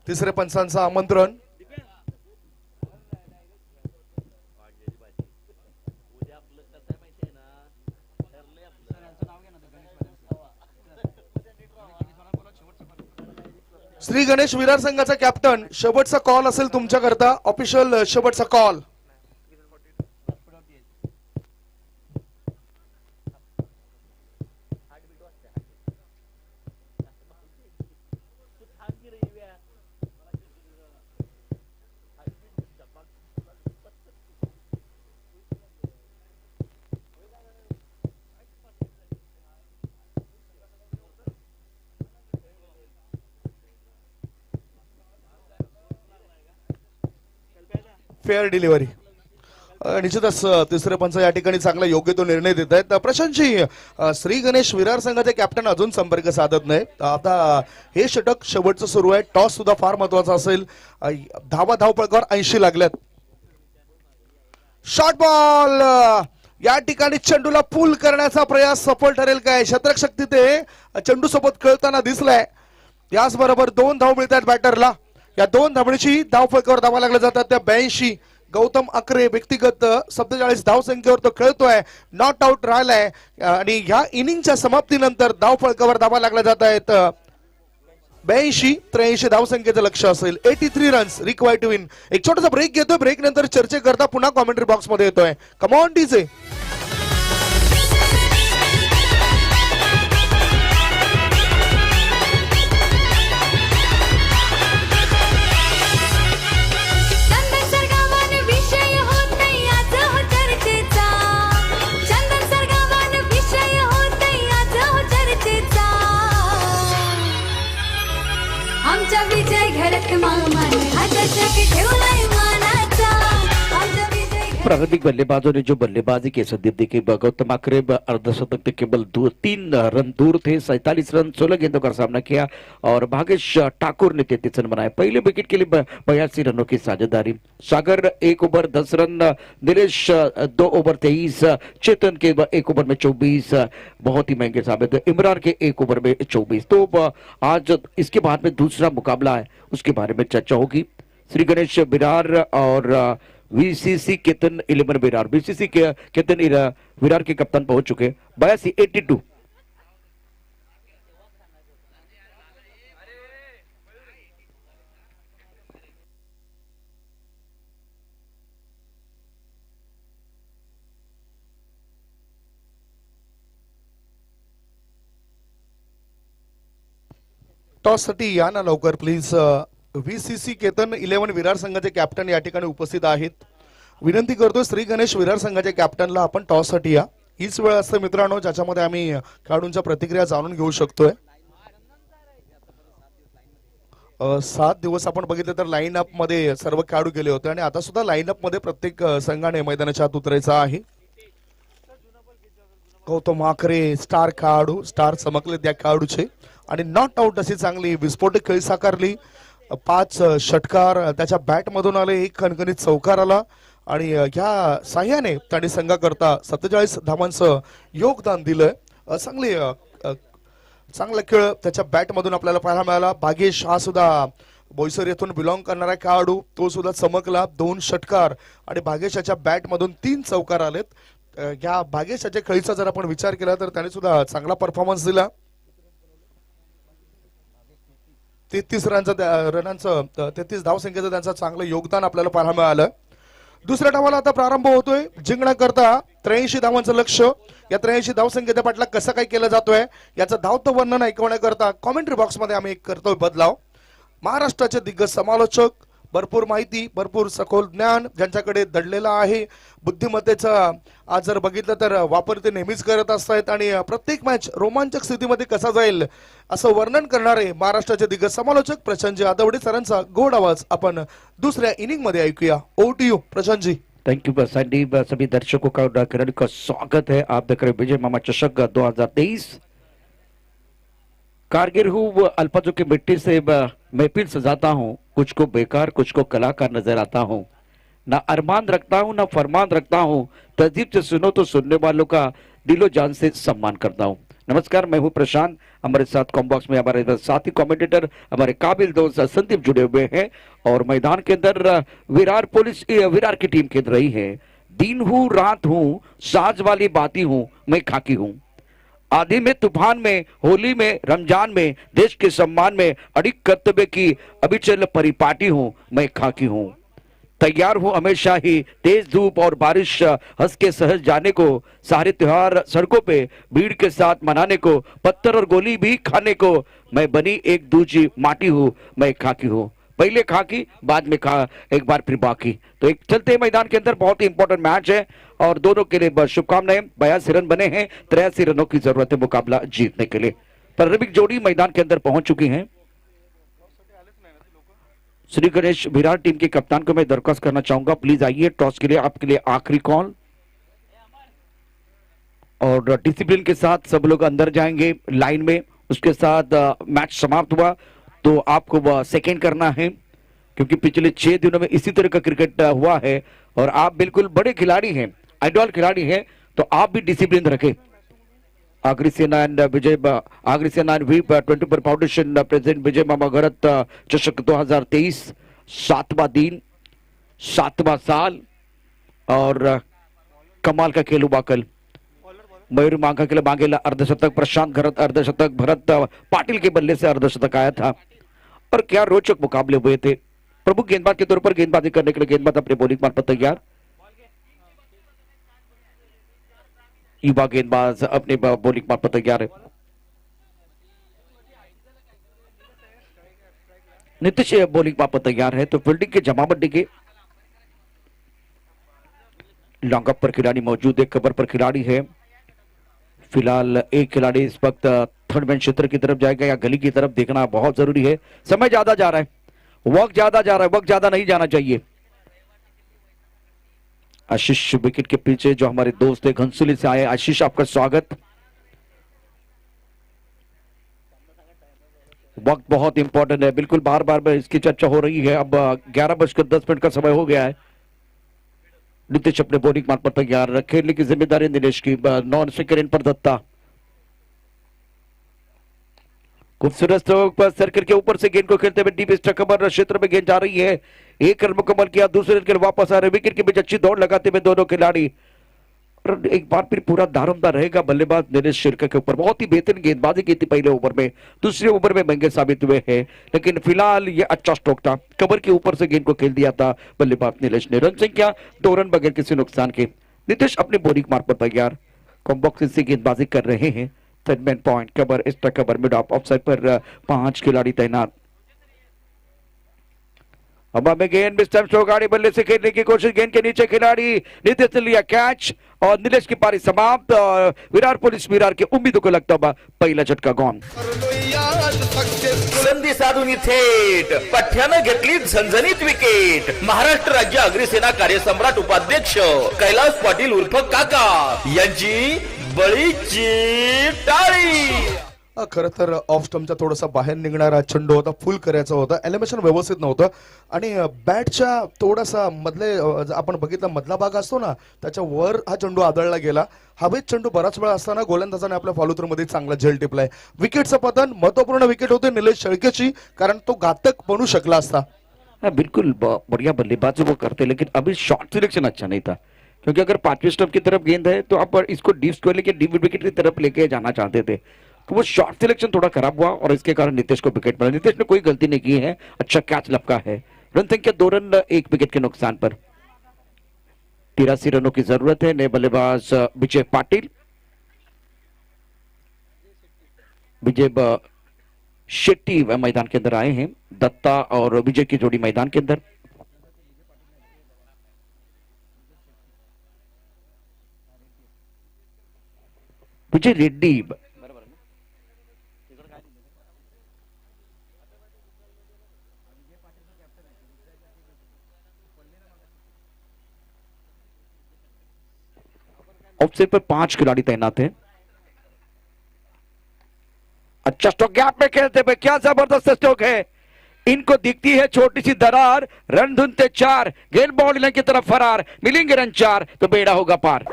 तिसरे पंचांचं आमंत्रण. श्री गणेश विरार संघाचा कॅप्टन शेवटचा कॉल असेल तुमच्याकरता. ऑफिशियल शेवटचा कॉल. Fair delivery. निश्चितच तिसरे पंच या ठिकाणी चांगला योग्य तो निर्णय देत आहेत. प्रशांतजी श्री गणेश विरार संघाचे कॅप्टन अजून संपर्क साधत नाही. आता हे षटक शेवटचं सुरू आहे. टॉस सुद्धा फार महत्वाचा असेल. धाव फलकावर 80 लागल्यात. Short ball. या ठिकाणी चेंडूला पुल करण्याचा प्रयास सफल ठरेल काय. शतरक्षक तिथे चेंडू सोबत खेळताना दिसलाय. याचबरोबर 2 धाव मिळतात बॅटरला. या 2 धावणीची धाव फलकावर धावा लागल्या जातात त्या 82. गौतम आकरे व्यक्तिगत 47 धाव संख्येवर तो खेळतोय. नॉट आउट राहिलाय. आणि ह्या इनिंगच्या समाप्तीनंतर धाव फलकावर धावा लागल्या जात आहेत 82. 83 धाव संख्येचं लक्ष असेल. 83 रन्स रिक्वायर्ड टू विन. एक छोटासा ब्रेक घेतोय. ब्रेक नंतर चर्चेकरता पुन्हा कॉमेंट्री बॉक्स मध्ये येतोय. Come on DJ. विजय घडत मामाने हा चषक ठेवलाय मानाचा. आमचा विजय प्रारंभिक बल्लेबाजों ने जो बल्लेबाजी की सद्य देखी, गौतम आकरे अर्धशतक से केवल 3 रन दूर थे। 47 रन 16 गेंदों का सामना किया और भागेश ठाकुर ने 33 रन बनाए। पहले विकेट के लिए 82 रनों की साझेदारी। Sagar 1 over 10 run, Nilesh 2 over 23, Chetan के 1 ओवर में 24 बहुत ही महंगे साबित हुए। इमरान के 1 ओवर में 24। तो आज इसके बाद में दूसरा मुकाबला है, उसके बारे में चर्चा होगी। श्री गणेश विरार और वीसीसी केतन 11 विरार। बीसीसी के केतन विरार के कप्तान पहुंच चुके। 82 टॉस साठी या ना लवकर प्लीज। व्हीसीसी केतन 11 विरार संघाचे कॅप्टन या ठिकाणी उपस्थित आहेत। विनंती करतो श्री गणेश विरार संघाच्या कॅप्टनला आपण टॉस साठी या। हीच वेळ असते मित्रांनो ज्याच्यामध्ये आम्ही खेळाडूंच्या प्रतिक्रिया जाणून घेऊ शकतोय। 7 दिवस आपण बघितलं तर लाईन अप मध्ये सर्व खेळाडू गेले होते आणि आता सुद्धा लाईन अप मध्ये प्रत्येक संघाने मैदानाच्या आत उतरायचं आहे। गौतम आकरे स्टार खेळाडू, स्टार चमकले त्या खेळाडूचे आणि नॉट आउट अशी चांगली विस्फोटक खेळी साकारली। 5 षटकार त्याच्या बॅट मधून आले, 1 खणखणीत चौकार आला आणि या साह्याने त्याने संघाकरता 47 धावांचं योगदान दिलंय। चांगला खेळ त्याच्या बॅट मधून आपल्याला पाहायला मिळाला। भागेश हा सुद्धा बोईसर येथून बिलॉंग करणारा खेळाडू, तो सुद्धा चमकला। 2 षटकार आणि भागेशाच्या बॅट मधून 3 चौकार आलेत। या भागेशाच्या खेळीचा जर आपण विचार केला तर त्याने सुद्धा चांगला परफॉर्मन्स दिला। 33 रनांचं 33 धावसंख्येचं त्यांचं चांगलं योगदान आपल्याला पाहायला मिळालं। दुसऱ्या डावाला आता प्रारंभ होतोय। जिंकण्याकरता 83 धावांचं लक्ष। या 83 धावसंख्येच्या पाठला कसं काय केलं जातोय याचं धावतं वर्णन ऐकवण्याकरता कॉमेंट्री बॉक्स मध्ये आम्ही एक करतोय बदलाव। महाराष्ट्राचे दिग्गज समालोचक, भरपूर माहिती, भरपूर सखोल ज्ञान ज्यांच्याकडे दडलेलं आहे, बुद्धिमत्तेचा आज जर बघितलं तर वापर ते नेहमीच करत असतात आणि प्रत्येक मॅच रोमांचक स्थितीमध्ये कसा जाईल असं वर्णन करणारे महाराष्ट्राचे दिग्गज समालोचक प्रशांत आदवडे सरांचा गोड आवाज आपण दुसऱ्या इनिंग मध्ये ऐकूया। Over to you Prashant ji. Thank you Sandeep. सभी दर्शकों का और खिलाड़ियों का स्वागत है। आप देख रहे विजय मामा चषक 2023। कारगिल हूँ अल्फाजों की मिट्टी से महफिल सजाता हूँ, कुछ को बेकार कुछ को कलाकार नजर आता हूँ। ना अरमान रखता हूँ ना फरमान रखता हूँ, तहजीब से सुनो तो सुनने वालों का दिलो जान से सम्मान करता हूँ। नमस्कार, मैं हूँ प्रशांत। हमारे साथ कॉम्बॉक्स में हमारे साथी कमेंटेटर हमारे काबिल दोस्त संदीप जुड़े हुए हैं और मैदान के अंदर विरार की टीम खेल रही है। दिन हूँ रात हूँ, साज वाली बाती हूँ, मैं खाकी हूँ। आधी में तूफान में, होली में, रमजान में, देश के सम्मान में अड़िग कर्तव्य की अभिचल परिपाटी हूँ, मैं खाकी हूँ। तैयार हूँ हमेशा ही तेज धूप और बारिश हंस के सहज जाने को, सारे त्योहार सड़कों पे भीड़ के साथ मनाने को, पत्थर और गोली भी खाने को, मैं बनी एक दूजी माटी हूँ, मैं खाकी हूँ। पहले खाकी बाद में खा, एक बार फिर बाकी। तो एक चलते मैदान के अंदर बहुत ही इंपॉर्टेंट मैच है और दोनों के लिए शुभकामनाएं। 82 रन बने हैं, 83 रनों की जरूरत है मुकाबला जीतने के लिए। प्रारंभिक जोड़ी मैदान के अंदर पहुंच चुकी हैं। श्री गणेश विरार टीम के कप्तान को मैं दरख्वास्त करना चाहूंगा, प्लीज आइए टॉस के लिए। आपके लिए आखिरी कॉल और डिसिप्लिन के साथ सब लोग अंदर जाएंगे लाइन में। उसके साथ मैच समाप्त हुआ तो आपको सेकेंड करना है, क्योंकि पिछले 6 दिनों में इसी तरह का क्रिकेट हुआ है और आप बिल्कुल बड़े खिलाड़ी हैं, आइडल खिलाड़ी हैं, तो आप भी डिसिप्लिन रखें। Agrisena and Vijay Agrisena and V 24 foundation president Vijay Mama Garat चषक 2023, 7वां दिन, 7वां साल और कमाल का खेल हुआ कल। मयूर मांगा के लिए मांगेला अर्धशतक, प्रशांत घरत अर्धशतक, भरत पाटिल के बल्ले से अर्धशतक आया था और क्या रोचक मुकाबले हुए थे। प्रमुख गेंदबाज के तौर पर गेंदबाजी करने के लिए गेंदबाज अपने बॉलिंग मार्ग पर तैयार। युवा गेंदबाज अपने बॉलिंग मार्ग पर तैयार है। नीतीश बॉलिंग मार्ग पर तैयार है। तो फील्डिंग के जमावट के लॉन्ग अप पर खिलाड़ी मौजूद है, कवर पर खिलाड़ी है। फिलहाल एक खिलाड़ी इस वक्त थर्ड मैन क्षेत्र की तरफ जाएगा या गली की तरफ, देखना बहुत जरूरी है। समय ज्यादा जा रहा है, वक्त ज्यादा जा रहा है, वक्त ज्यादा नहीं जाना चाहिए। आशीष विकेट के पीछे जो हमारे दोस्त है घनसोली से आए, आशीष आपका स्वागत। वक्त बहुत इंपॉर्टेंट है, बिल्कुल बार बार इसकी चर्चा हो रही है। अब 11:10 का समय हो गया है। नीतीश अपने बॉलिंग मार्ग पर तैयार, खेलने की जिम्मेदारी नीलेश की। नॉन सेकंड पर दत्ता, खूबसूरत स्ट्रोक पर सर्कल के ऊपर से गेंद को खेलते हुए डीप स्टक कवर क्षेत्र में गेंद जा रही है। एक रन मुकम्मल किया, दूसरे रन के लिए वापस आ रहे, विकेट के बीच अच्छी दौड़ लगाते हुए दोनों खिलाड़ी। और एक बार फिर पूरा दारोमदार रहेगा बल्लेबाज नीलेश शिरका के ऊपर। बहुत ही बेहतरीन गेंदबाजी की थी पहले ओवर में, दूसरे ओवर में महंगे साबित हुए हैं, लेकिन फिलहाल ये अच्छा स्ट्रोक था। कवर के ऊपर से गेंद को खेल दिया था बल्लेबाज नीलेश ने। रन संख्या 2 रन बगैर किसी नुकसान के। नीतीश अपने बॉलिंग मार्ग पर तैयार, कॉम्बॉक्स से गेंदबाजी कर रहे हैं। Third point cover, extra cover, mid off side पर 5 खिलाड़ी तैनात। अब हमें गेंद मिस टाइम स्ट्रोक आड़े बल्ले से खेलने की कोशिश, गेंद के नीचे खिलाड़ी नीतीश ने लिया कैच और नीलेश की पारी समाप्त। विरार पोलीस विरार के उम्मीदों को लगता हुआ पहिला झटका गॉन। संधी साधून थेट पठ्यानं घेतली झणझणीत विकेट। महाराष्ट्र राज्य अग्निसेना कार्यसम्राट उपाध्यक्ष कैलास पाटील उर्फ काका यांची बळीची टाळी। खरं तर ऑफ स्टंपच्या थोडासा बाहेर निघणारा चेंडू होता, फुल करायचा होता, एलिमिनेशन व्यवस्थित नव्हतं आणि बॅटच्या थोडासा मधले आपण बघितलं मधला भाग असतो ना, त्याच्या वर हा चेंडू आदळला गेला। हवेत चेंडू बराच वेळ असताना गोलंदाजाने आपल्या फॉलोथ्रू मध्ये चांगला झेल टिपलाय। विकेटचं पतन महत्वपूर्ण विकेट होते निलेश शेळकेची, कारण तो घातक बनू शकला असता। बिल्कुल बढ़िया बल्लेबाजी वो करते, लेकिन अभी शॉट सिलेक्शन अच्छा नहीं था, क्योंकि अगर 5वें स्टंप की तरफ गेंद है तो आप इसको डीप स्क्वायर लेके डीप विकेट की तरफ लेके जाना चाहते थे, तो वो शॉट सिलेक्शन थोड़ा खराब हुआ और इसके कारण नीतीश को विकेट मिला। नीतीश ने कोई गलती नहीं की है, अच्छा कैच लपका है। रन संख्या 2 रन 1 विकेट के नुकसान पर। 83 रनों की जरूरत है। नए बल्लेबाज विजय पाटिल, विजय शेट्टी मैदान के अंदर आए हैं। दत्ता और विजय की जोड़ी मैदान के अंदर। विजय रेड्डी ऑफसाइड पर 5 खिलाड़ी तैनात हैं। अच्छा स्ट्रोक, गैप में खेलते हुए क्या जबरदस्त स्ट्रोक है। इनको दिखती है छोटी सी दरार, रन ढूंढते 4, गेंद बाउंड्री लाइन की तरफ फरार, मिलेंगे रन 4 तो बेड़ा होगा पार।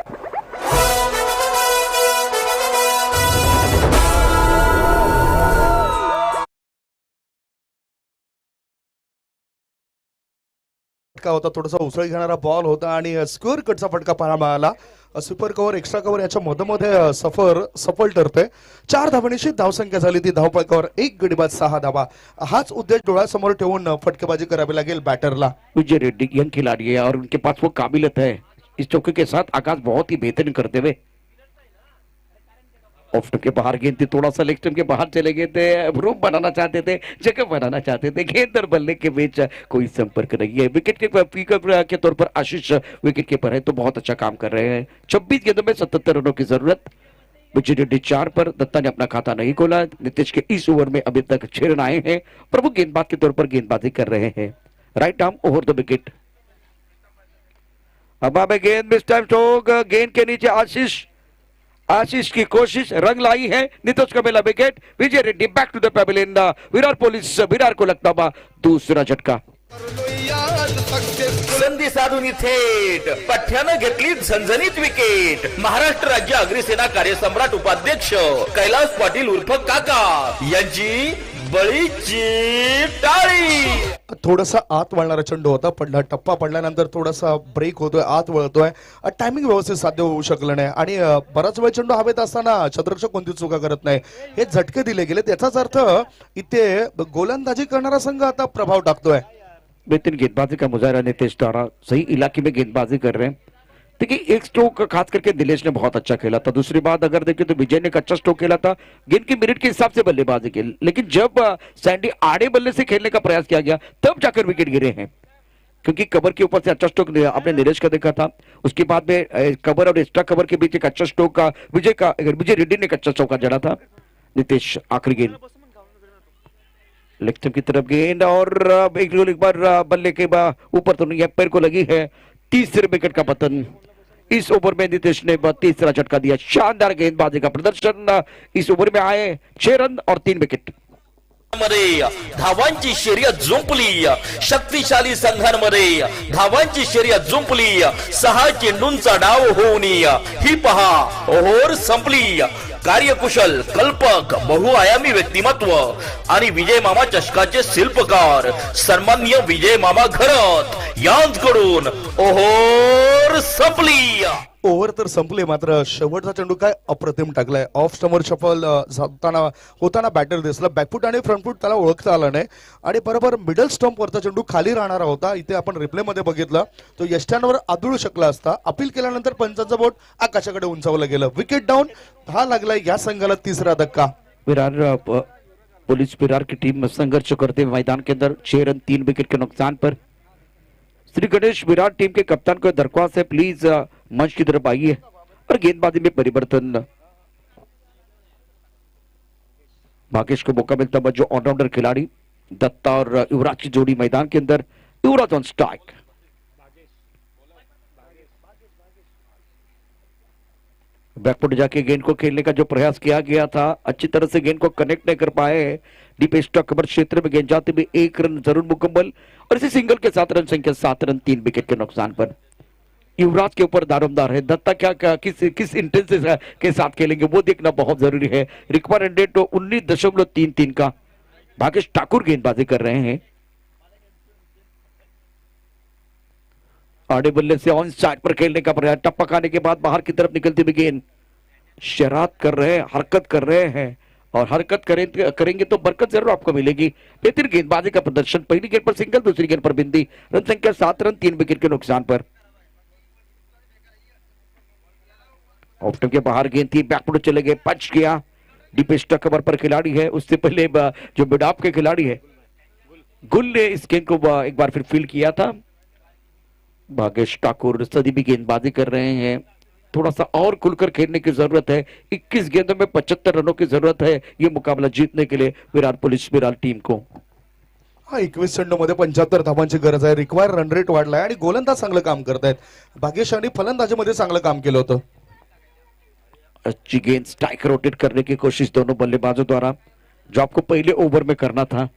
फटका होता, थोडासा उसळी घेणारा बॉल होता आणि स्क्वेअर कटचा फटका पाहायला मिळाला। सुपर कव्हर, एक्स्ट्रा कव्हर याच्या मधोमध सफल ठरते। 4 धावांची धावसंख्या झाली ती धावपळकावर 1 गडी बाद 6 धावा। हाच उद्देश डोळ्यासमोर ठेवून फटकेबाजी करावी लागेल बैटरला। विजय रेड्डी यंग खिलाड़ी है और उनके पास वो काबिलियत है। इस चौके के साथ आकाश बहुत ही बेहतरीन करते हुए ऑफ स्टंप के बाहर गेंद थी, थोड़ा सा लेग स्टंप के बाहर चले गए थे। रूम बनाना चाहते थे, जगह बनाना चाहते थे, गेंद और बल्ले के बीच कोई संपर्क नहीं है। विकेट कीपर के तौर पर आशीष विकेट कीपर है तो बहुत अच्छा काम कर रहे हैं। 26 गेंदों में 77 रनों की जरूरत। विजय रेड्डी 4 पर, दत्ता ने अपना खाता नहीं खोला। नीतीश के इस ओवर में अभी तक 6 रन आए हैं, प्रमुख गेंदबाज के तौर पर गेंदबाजी कर रहे हैं। Right arm over the wicket. अब हमें गेंद मिस टाइम स्ट्रोक, गेंद के नीचे आशीष की कोशिश रंग लाई है। नीतीश का मिला wicket. Vijay Reddy back to the pavilion. Virar police Virar को लगता हुआ दूसरा झटका। संधी साधून थेट पठ्यानं घेतली झणझणीत विकेट। महाराष्ट्र राज्य अग्निसेना कार्यसम्राट उपाध्यक्ष कैलास पाटील उर्फ काका यांची बळीची टाळी। थोडासा आत वळणारा चेंडू होता, पडला टप्पा पडल्यानंतर थोडासा ब्रेक होतोय, आत वळतोय, टायमिंग व्यवस्थित साध्य होऊ शकलं नाही आणि बराच वेळ चेंडू हवेत असताना क्षेत्ररक्षक कोणती चुका करत नाही, हे झटके दिले गेले। त्याचाच अर्थ इथे गोलंदाजी करणारा संघ आता प्रभाव टाकतोय। बेहतरीन गेंदबाजी का मुजाहरा नीतीश द्वारा, सही इलाके में गेंदबाजी कर रहे हैं। देखिए एक स्ट्रोक खास करके दिलेश ने बहुत अच्छा खेला था। दूसरी बात अगर देखें तो विजय ने एक अच्छा स्ट्रोक खेला था, गेंद की मिनट के हिसाब से बल्लेबाजी की, लेकिन जब सैंडी आड़े बल्ले से खेलने का प्रयास किया गया तब जाकर विकेट गिरे हैं, क्योंकि कवर के ऊपर से अच्छा स्ट्रोक आपने नीलेश का देखा था। उसके बाद में कवर और एक्स्ट्रा कवर के बीच एक अच्छा स्ट्रोक का विजय रेड्डी ने एक अच्छा चौका जड़ा था। नीतीश आखिरी गेंद लेग स्टंप की तरफ गेंद और एक बार बल्ले के ऊपर तो नहीं, पैर को लगी है तीसरे विकेट का पतन। इस ओवर में नीतीश ने तीसरा झटका दिया। शानदार गेंदबाजी का प्रदर्शन। इस ओवर में आए 6 रन और 3 विकेट। मध्ये धावांची शर्यत जुंपली, शक्तिशाली संघांमध्ये धावांची शर्यत जुंपली, 6 चेंडूंचा डाव होऊन ही पहा ओव्हर संपली। कार्यकुशल, कल्पक, बहुआयामी व्यक्तिमत्व आणि विजय मामा चषकाचे शिल्पकार सन्माननीय विजय मामा घरत यांच्याकडून ओव्हर संपली। ओव्हर तर संपले, मात्र शेवटचा चेंडू काय अप्रतिम टाकलाय। ऑफ स्टंपर शफल होताना बॅटर दिसला, बॅकफूट आणि फ्रंटफूट त्याला ओळखता आला नाही आणि बरोबर मिडल स्टंप वरचा चेंडू खाली राहणारा होता। इथे आपण रिप्ले मध्ये बघितलं तो यष्ट्यांवर आदळू शकला असता। अपील केल्यानंतर पंचांचं बोट आकाशाकडे उंचावलं गेलं। विकेट डाऊन, 10 लागलाय या संघाला तिसरा धक्का। विरार पुलिस विरार की टीम संघर्ष करते हुए मैदान के अंदर 6 रन 3 विकेट के नुकसान पर। श्री गणेश विराट टीम के कप्तान को दरख्वास्त है, प्लीज मंच की तरफ आइए और गेंदबाजी में परिवर्तन। भागेश को मौका मिलता है, जो ऑलराउंडर खिलाड़ी दत्ता और युवराज की जोड़ी मैदान के अंदर। युवराज ऑन स्ट्राइक। बैकफुट जाके गेंद को खेलने का जो प्रयास किया गया था, अच्छी तरह से गेंद को कनेक्ट नहीं कर पाए। डीप स्टॉक कवर क्षेत्र में गेंद जाते हुए 1 रन जरूर मुकम्मल और इसी सिंगल के साथ रन संख्या 7 रन 3 विकेट के नुकसान पर। युवराज के ऊपर दारोमदार है। दत्ता क्या किस इंटेंसिटी के साथ खेलेंगे वो देखना बहुत जरूरी है। रिक्वायर्ड रेट 19.33 का। भागेश ठाकुर गेंदबाजी कर रहे हैं। आड़े बल्ले से ऑन साइड पर खेलने का प्रयास, टप्पक आने के बाद बाहर की तरफ निकलती हुई गेंद। शरारत कर रहे हैं, हरकत कर रहे हैं और हरकत करेंगे तो बरकत जरूर आपको मिलेगी। बेहतरीन गेंदबाजी का प्रदर्शन। पहली गेंद पर सिंगल, दूसरी गेंद पर बिंदी। रन संख्या 7 रन 3 विकेट के नुकसान पर। ऑफ स्टंप के बाहर गेंद थी, बैकफुट चले गए, पंच किया। डीप स्टक कवर पर खिलाड़ी है, उससे पहले जो मिड ऑफ के खिलाड़ी है गुल ने इस गेंद को एक बार फिर फील्ड किया था। भागेश ठाकुर सदी भी गेंदबाजी कर रहे हैं। थोड़ा सा और खुलकर खेलने की जरूरत है। 21 गेंदों में 75 रनों की जरूरत है ये मुकाबला जीतने के लिए विराट पुलिस विराट टीम को। हा 21 चेंडूमध्ये 75 धावांची गरज आहे। रिक्वायर रन रेट वाढलाय आणि गोलंदाज चांगलं काम करतायत। भागेश आणि फलंदाजीमध्ये चांगलं काम केलं होतं। अच्छी गेंद, स्ट्राइक रोटेट करने की कोशिश दोनों बल्लेबाजों द्वारा, जो आपको पहले ओवर में करना था,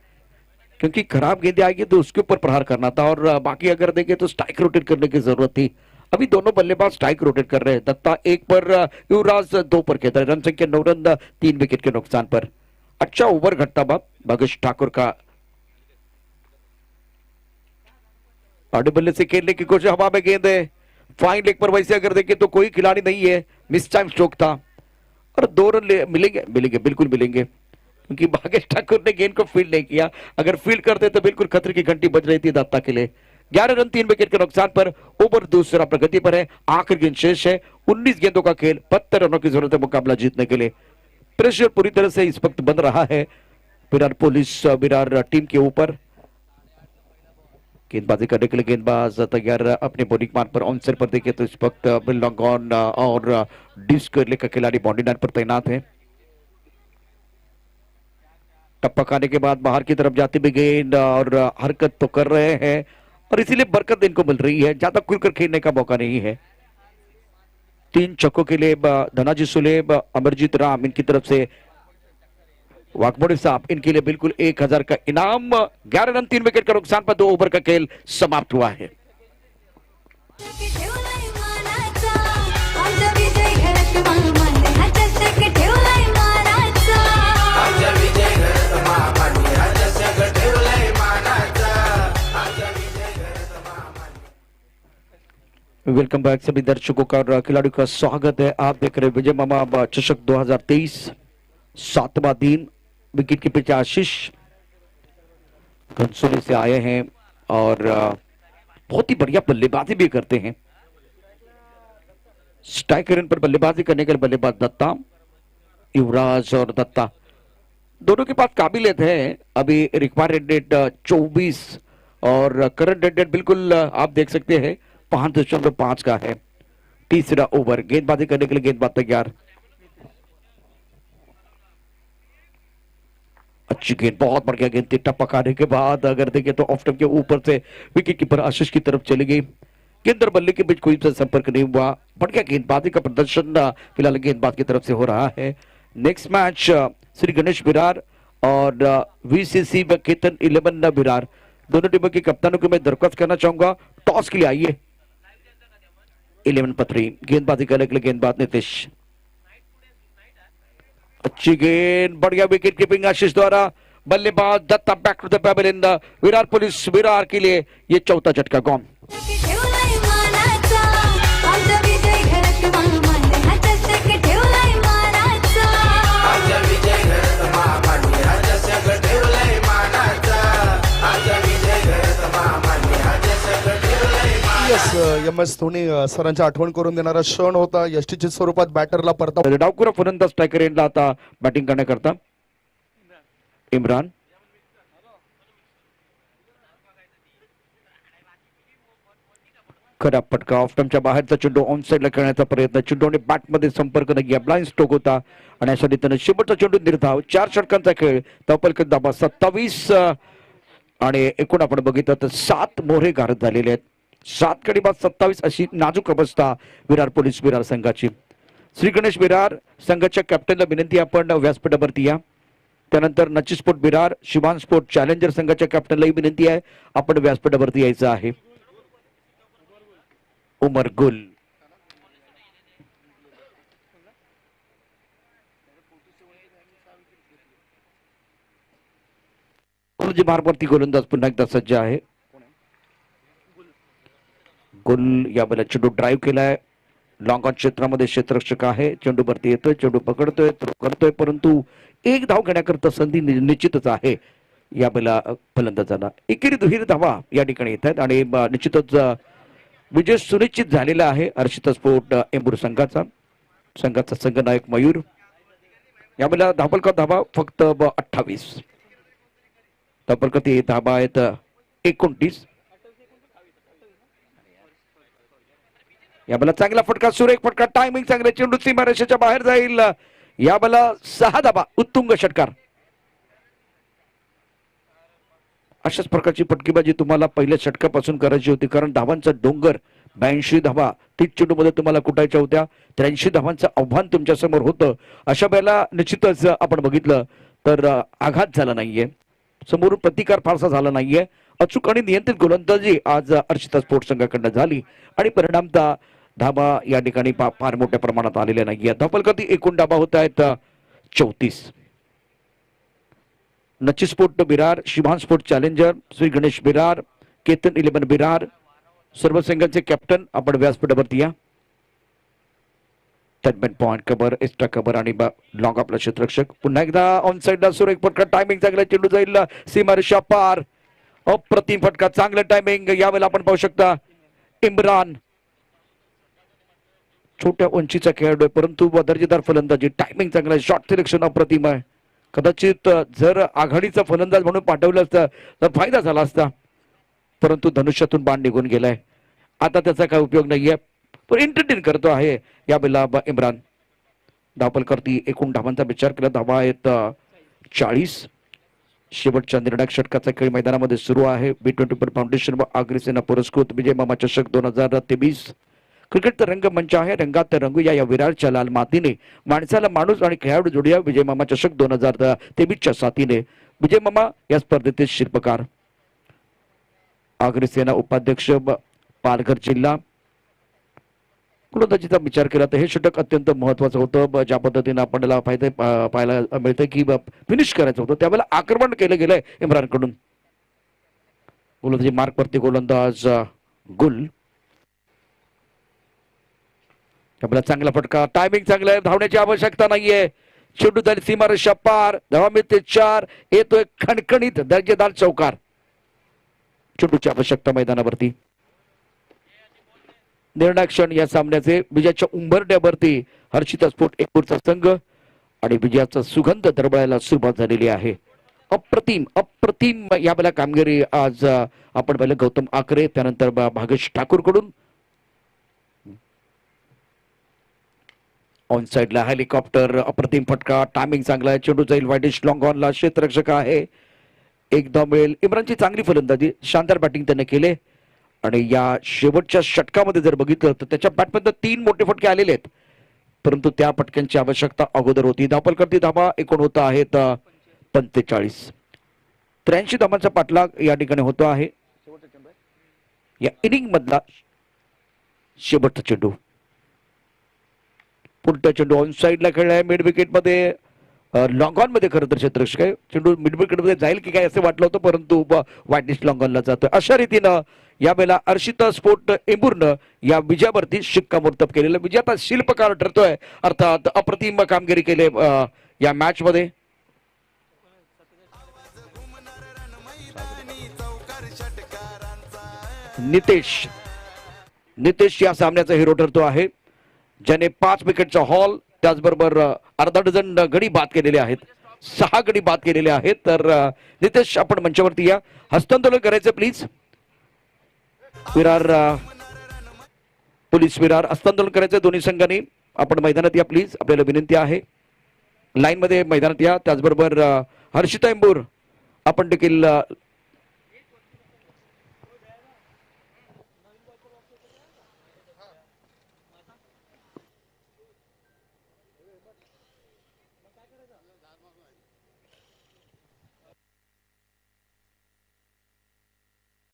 क्योंकि खराब गेंदें आएगी तो उसके ऊपर प्रहार करना था और बाकी अगर देखें तो स्ट्राइक रोटेट करने की जरूरत थी। अभी दोनों बल्लेबाज स्ट्राइक रोटेट कर रहे हैं। दत्ता 1 पर, युवराज 2 पर खेल रहे। रन संख्या 9 रन 3 विकेट के नुकसान पर। अच्छा ओवर घटता भागेश ठाकुर का। आड़े बल्ले से खेलने की कोशिश, हवा में गेंद है, फाइन लेग पर। वैसे अगर देखें तो कोई खिलाड़ी नहीं है, मिस टाइम स्ट्रोक था और 2 रन मिलेंगे बिल्कुल मिलेंगे, क्योंकि भागेश ठाकुर ने गेंद को फील्ड नहीं किया। अगर फील्ड करते तो बिल्कुल खतरे की घंटी बज रही थी दत्ता के लिए। 11 रन 3 विकेट के नुकसान पर। ओवर दूसरा प्रगति पर है। आखिरी गेंद शेष है। 19 गेंदों का खेल, 72 रनों की जरूरत है मुकाबला जीतने के लिए। प्रेशर पूरी तरह से इस वक्त बन रहा है विराट पुलिस विराट टीम के ऊपर। गेंदबाजी करने के लिए गेंदबाज तैयार अपने बॉलिंग मार्क पर। ऑनसेट पर देखिए तो इस वक्त बिल लॉन्ग ऑन और डिस्क लेकर खिलाड़ी बाउंड्री लाइन पर तैनात है। टप्पक आने के बाद बाहर की तरफ जाती भी गेंद और हरकत तो कर रहे हैं और इसीलिए बरकत इनको मिल रही है। ज्यादा खुलकर खेलने का मौका नहीं है। 3 छक्कों के लिए धनाजी सुलेब, अमरजीत राम इनकी तरफ से वाघमोड़े साहब इनके लिए बिल्कुल 1000 का इनाम। 11 रन 3 विकेट का नुकसान पर 2 ओवर का खेल समाप्त हुआ है। वेलकम बैक सभी दर्शकों का और खिलाड़ियों का स्वागत है। आप देख रहे विजय मामा चषक 2023 7वां दिन। विकेट के पीछे आशीष घनसोली से आए हैं और बहुत ही बढ़िया बल्लेबाजी भी करते हैं। स्ट्राइक रन पर बल्लेबाजी करने के लिए बल्लेबाज दत्ता, युवराज और दत्ता दोनों के पास काबिलियत है। अभी रिक्वायर्ड डेट 24 और करंट डेट बिल्कुल आप देख सकते हैं 5.5 का है। तीसरा ओवर, गेंदबाजी करने के लिए गेंदबाज तैयार। अच्छी गेंद, बहुत बढ़िया गेंद थी। टपक आने के बाद अगर देखें तो ऑफ स्टंप के ऊपर से विकेट कीपर आशीष की तरफ चली गई। गेंद और बल्ले के बीच कोई सा संपर्क नहीं हुआ। बढ़िया गेंदबाजी का प्रदर्शन फिलहाल गेंदबाज की तरफ से हो रहा है। नेक्स्ट मैच श्री गणेश विरार और वीसीसी व केतन 11 विरार, दोनों टीमों के कप्तानों को मैं दरख्वास्त करना चाहूंगा, टॉस के लिए आइए। 11 पथरी, गेंदबाजी करने के लिए गेंदबाज नीतीश। अच्छी गेंद, बढ़िया विकेट कीपिंग आशीष द्वारा। बल्लेबाज Datta back to the pavilion. Virar police Virar के लिए ये चौथा झटका गॉन। ठेवलाय मानाचा आमचा विजय घरात मामाने हा चषक ठेवलाय मानाचा आजा विजय घरात मामाने हा चषक ठेवलाय मानाचा आजा विजय घरात मामाने हा चषक ठेवलाय यस एम एस धोनी सरांची आठवण करून देणारा क्षण होता. यष्टीच्या स्वरूपात बॅटरला परता डावखुरा फलंदाज स्ट्रायकर एंडला आता बॅटिंग करण्याकरता इम्रान. खराब फटका, ऑफ स्टंपच्या बाहेरचा चेंडू ऑन साइडला खेळण्याचा प्रयत्न, चेंडूने बॅटमध्ये संपर्क नाही, ब्लाइंड स्ट्रोक होता आणि अशा रीतीने शेवटचा चेंडू निर्धाव. 4 षटकांचा खेळ, धावफलक धाबा 27 आणि एकूण आपण बघितलं तर 7 मोहरे गारद झालेले आहेत. 7 गडी बाद 27 अशी नाजूक अवस्था विरार पोलीस विरार संघाची. श्री गणेश विरार संघाच्या कॅप्टनला विनंती आपण व्यासपीठावरती या. त्यानंतर Nachi sport Virar, Shivan sport challenger संघाच्या कॅप्टनलाही विनंती आहे आपण व्यासपीठावरती यायचं आहे. उमर गुल, मारवरती गोलंदाज पुन्हा एकदा सज्ज आहे. गुल या वेळेला चेंडू ड्राईव्ह केलाय, लॉंग ऑन क्षेत्रामध्ये क्षेत्ररक्षक आहे, चेंडू वरती येतोय, चेंडू पकडतोय, करतोय, परंतु एक धाव घेण्याकरता संधी निश्चितच आहे या वेळेला फलंदाजांना. एकेरी दुहेरी धावा या ठिकाणी येत आहेत आणि निश्चितच विजय सुनिश्चित झालेला आहे हर्षिता स्पोर्ट एंबूर संघाचा. संघाचा संघनायक मयूर. यावेळेला धावफलकात धावा फक्त 28, धावफलकात धावा आहेत 29. यावेळेला चांगला फटका, सुरेख फटका, टायमिंग चांगले, चेंडू सीमारेषेच्या बाहेर जाईल. यावेळेला 6 धावा, उत्तुंग षटकार. अशाच प्रकारची फटकेबाजी तुम्हाला पहिल्या षटकापासून करायची होती, कारण धावांचा डोंगर 82 धावा 30 चेंडूमध्ये तुम्हाला कुटायच्या होत्या. 83 धावांचं आव्हान तुमच्या समोर होतं. अशा वेळेला निश्चितच आपण बघितलं तर आघात झाला नाहीये, समोरून प्रतिकार फारसा झाला नाहीये. अचूक आणि नियंत्रित गोलंदाजी आज अर्चिता स्पोर्ट्स संघाकडनं झाली आणि परिणामतः धाबा या ठिकाणी फार मोठ्या प्रमाणात आलेल्या नाहीये. धावफलकात एकूण धाबा होत आहेत 34. Nachi sport Virar, Shivan sport challenger, Shri Ganesh Virar, Ketan 11 Virar, सर्व संघांचे कॅप्टन आपण व्यासपीठावरती या. Tournament point cover, extra cover आणि लॉंग आपला क्षेत्ररक्षक. पुन्हा एकदा ऑन साइडला सुरेख फटका, टायमिंग चांगला, चेंडू जाईल सीमारेषा पार. अप्रतिम फटका, चांगलं टायमिंग. यावेळेला आपण पाहू शकता इम्रान छोट्या उंचीचा खेळाडू आहे, परंतु दर्जेदार फलंदाजी, टायमिंग चांगला, शॉट सिलेक्शन अप्रतिम आहे. कदाचित जर आघाडीचा फलंदाज म्हणून पाठवलं असतं तर फायदा झाला असता, परंतु धनुष्यातून बाण निघून गेलाय. आता त्याचा काय उपयोग नाहीये, पण एंटरटेन करतो आहे यावेळेला इम्रान. धावफलकावरती एकूण धावांचा विचार केला, धावा आहेत 40. शेवटच्या निर्णायक षटकाचा खेळ मैदानामध्ये सुरू आहे. B24 फाउंडेशन व आग्रेसेना पुरस्कृत विजय मामा चषक 2023 क्रिकेटचा रंगमंच आहे. रंगात रंगूया या विरारच्या लाल मातीने. माणसाला माणूस आणि खेळाडू जोडूया विजय मामा चषक 2023च्या साथीने. विजय मामा या स्पर्धेतील शिल्पकार. आग्रेसेना उपाध्यक्ष पालघर जिल्हा. गोलंदाजीचा विचार केला तर हे षटक अत्यंत महत्वाचं होतं. ज्या पद्धतीने आपल्याला फायदे पाहायला मिळतं की फिनिश करायचं होतं, त्यावेळेला आक्रमण केलं गेलंय इम्रान कडून. गोलंदाजी मार्कवरती गोलंदाज गुल. आपला चांगला फटका, टायमिंग चांगला आहे, धावण्याची आवश्यकता नाहीये. चेंडू झाली सीमारेषा पार, धावा मिळते 4. येतोय खणखणीत दर्जेदार चौकार. चेंडूची आवश्यकता मैदानावरती. निर्णायक क्षण या सामन्याचे. विजयाच्या उंबरठ्यावरती हर्षिता स्पोर्ट एकूरचा संघ आणि विजयाचा सुगंध दरवळायला सुरुवात झालेली आहे. अप्रतिम अप्रतिम यावेळेला कामगिरी आज आपण पाहिलं गौतम आकरे, त्यानंतर भागेश ठाकूर कडून. ऑन साइडला हेलिकॉप्टर, अप्रतिम फटका, टायमिंग चांगला आहे, चेंडू जाईल वाईडिश लॉंग ऑनला, क्षेत्ररक्षक आहे, एक धाव मिळेल. इम्रानची चांगली फलंदाजी, शानदार बॅटिंग त्याने केले आणि या शेवटच्या षटकामध्ये जर बघितलं तर त्याच्या बॅटमध्ये 3 मोठे फटके आलेले आहेत, परंतु त्या फटक्यांची आवश्यकता अगोदर होती. धावपल करती धाबा एकूण होत आहेत 45. 83 धावांचा पाठलाग या ठिकाणी होतो आहे. या इनिंग मधला शेवटचा चेंडू, पुढचा चेंडू ऑन साईडला खेळलाय. मिड विकेट मध्ये लॉंग ऑन मध्ये खरं तर क्षेत्ररक्षक आहे. चेंडू मिड विकेट मध्ये जाईल की काय असं वाटलं होतं, परंतु वाईटनेस लॉंग ऑनला जातोय. अशा रीतीनं यावेळेला अर्शिता स्पोर्ट एम्बूरनं या विजयावरती शिक्कामोर्तब केलेलं. विजयाचा शिल्पकार ठरतोय, अर्थात अप्रतिम कामगिरी केली या मॅच मध्ये. नितेश या सामन्याचा हिरो ठरतो आहे, ज्याने 5 विकेटचा हॉल, त्याचबरोबर अर्धा डझन गडी बाद केलेले आहेत, 6 गडी बाद केलेले आहेत. तर नितेश आपण मंचावरती या. हस्तांदोलन करायचं प्लीज. विरार पोलीस विरार हस्तांदोलन करायचं दोन्ही संघांनी. आपण मैदानात या प्लीज, आपल्याला विनंती आहे. लाईन मध्ये मैदानात या. त्याचबरोबर हर्षिता एंबूर आपण देखील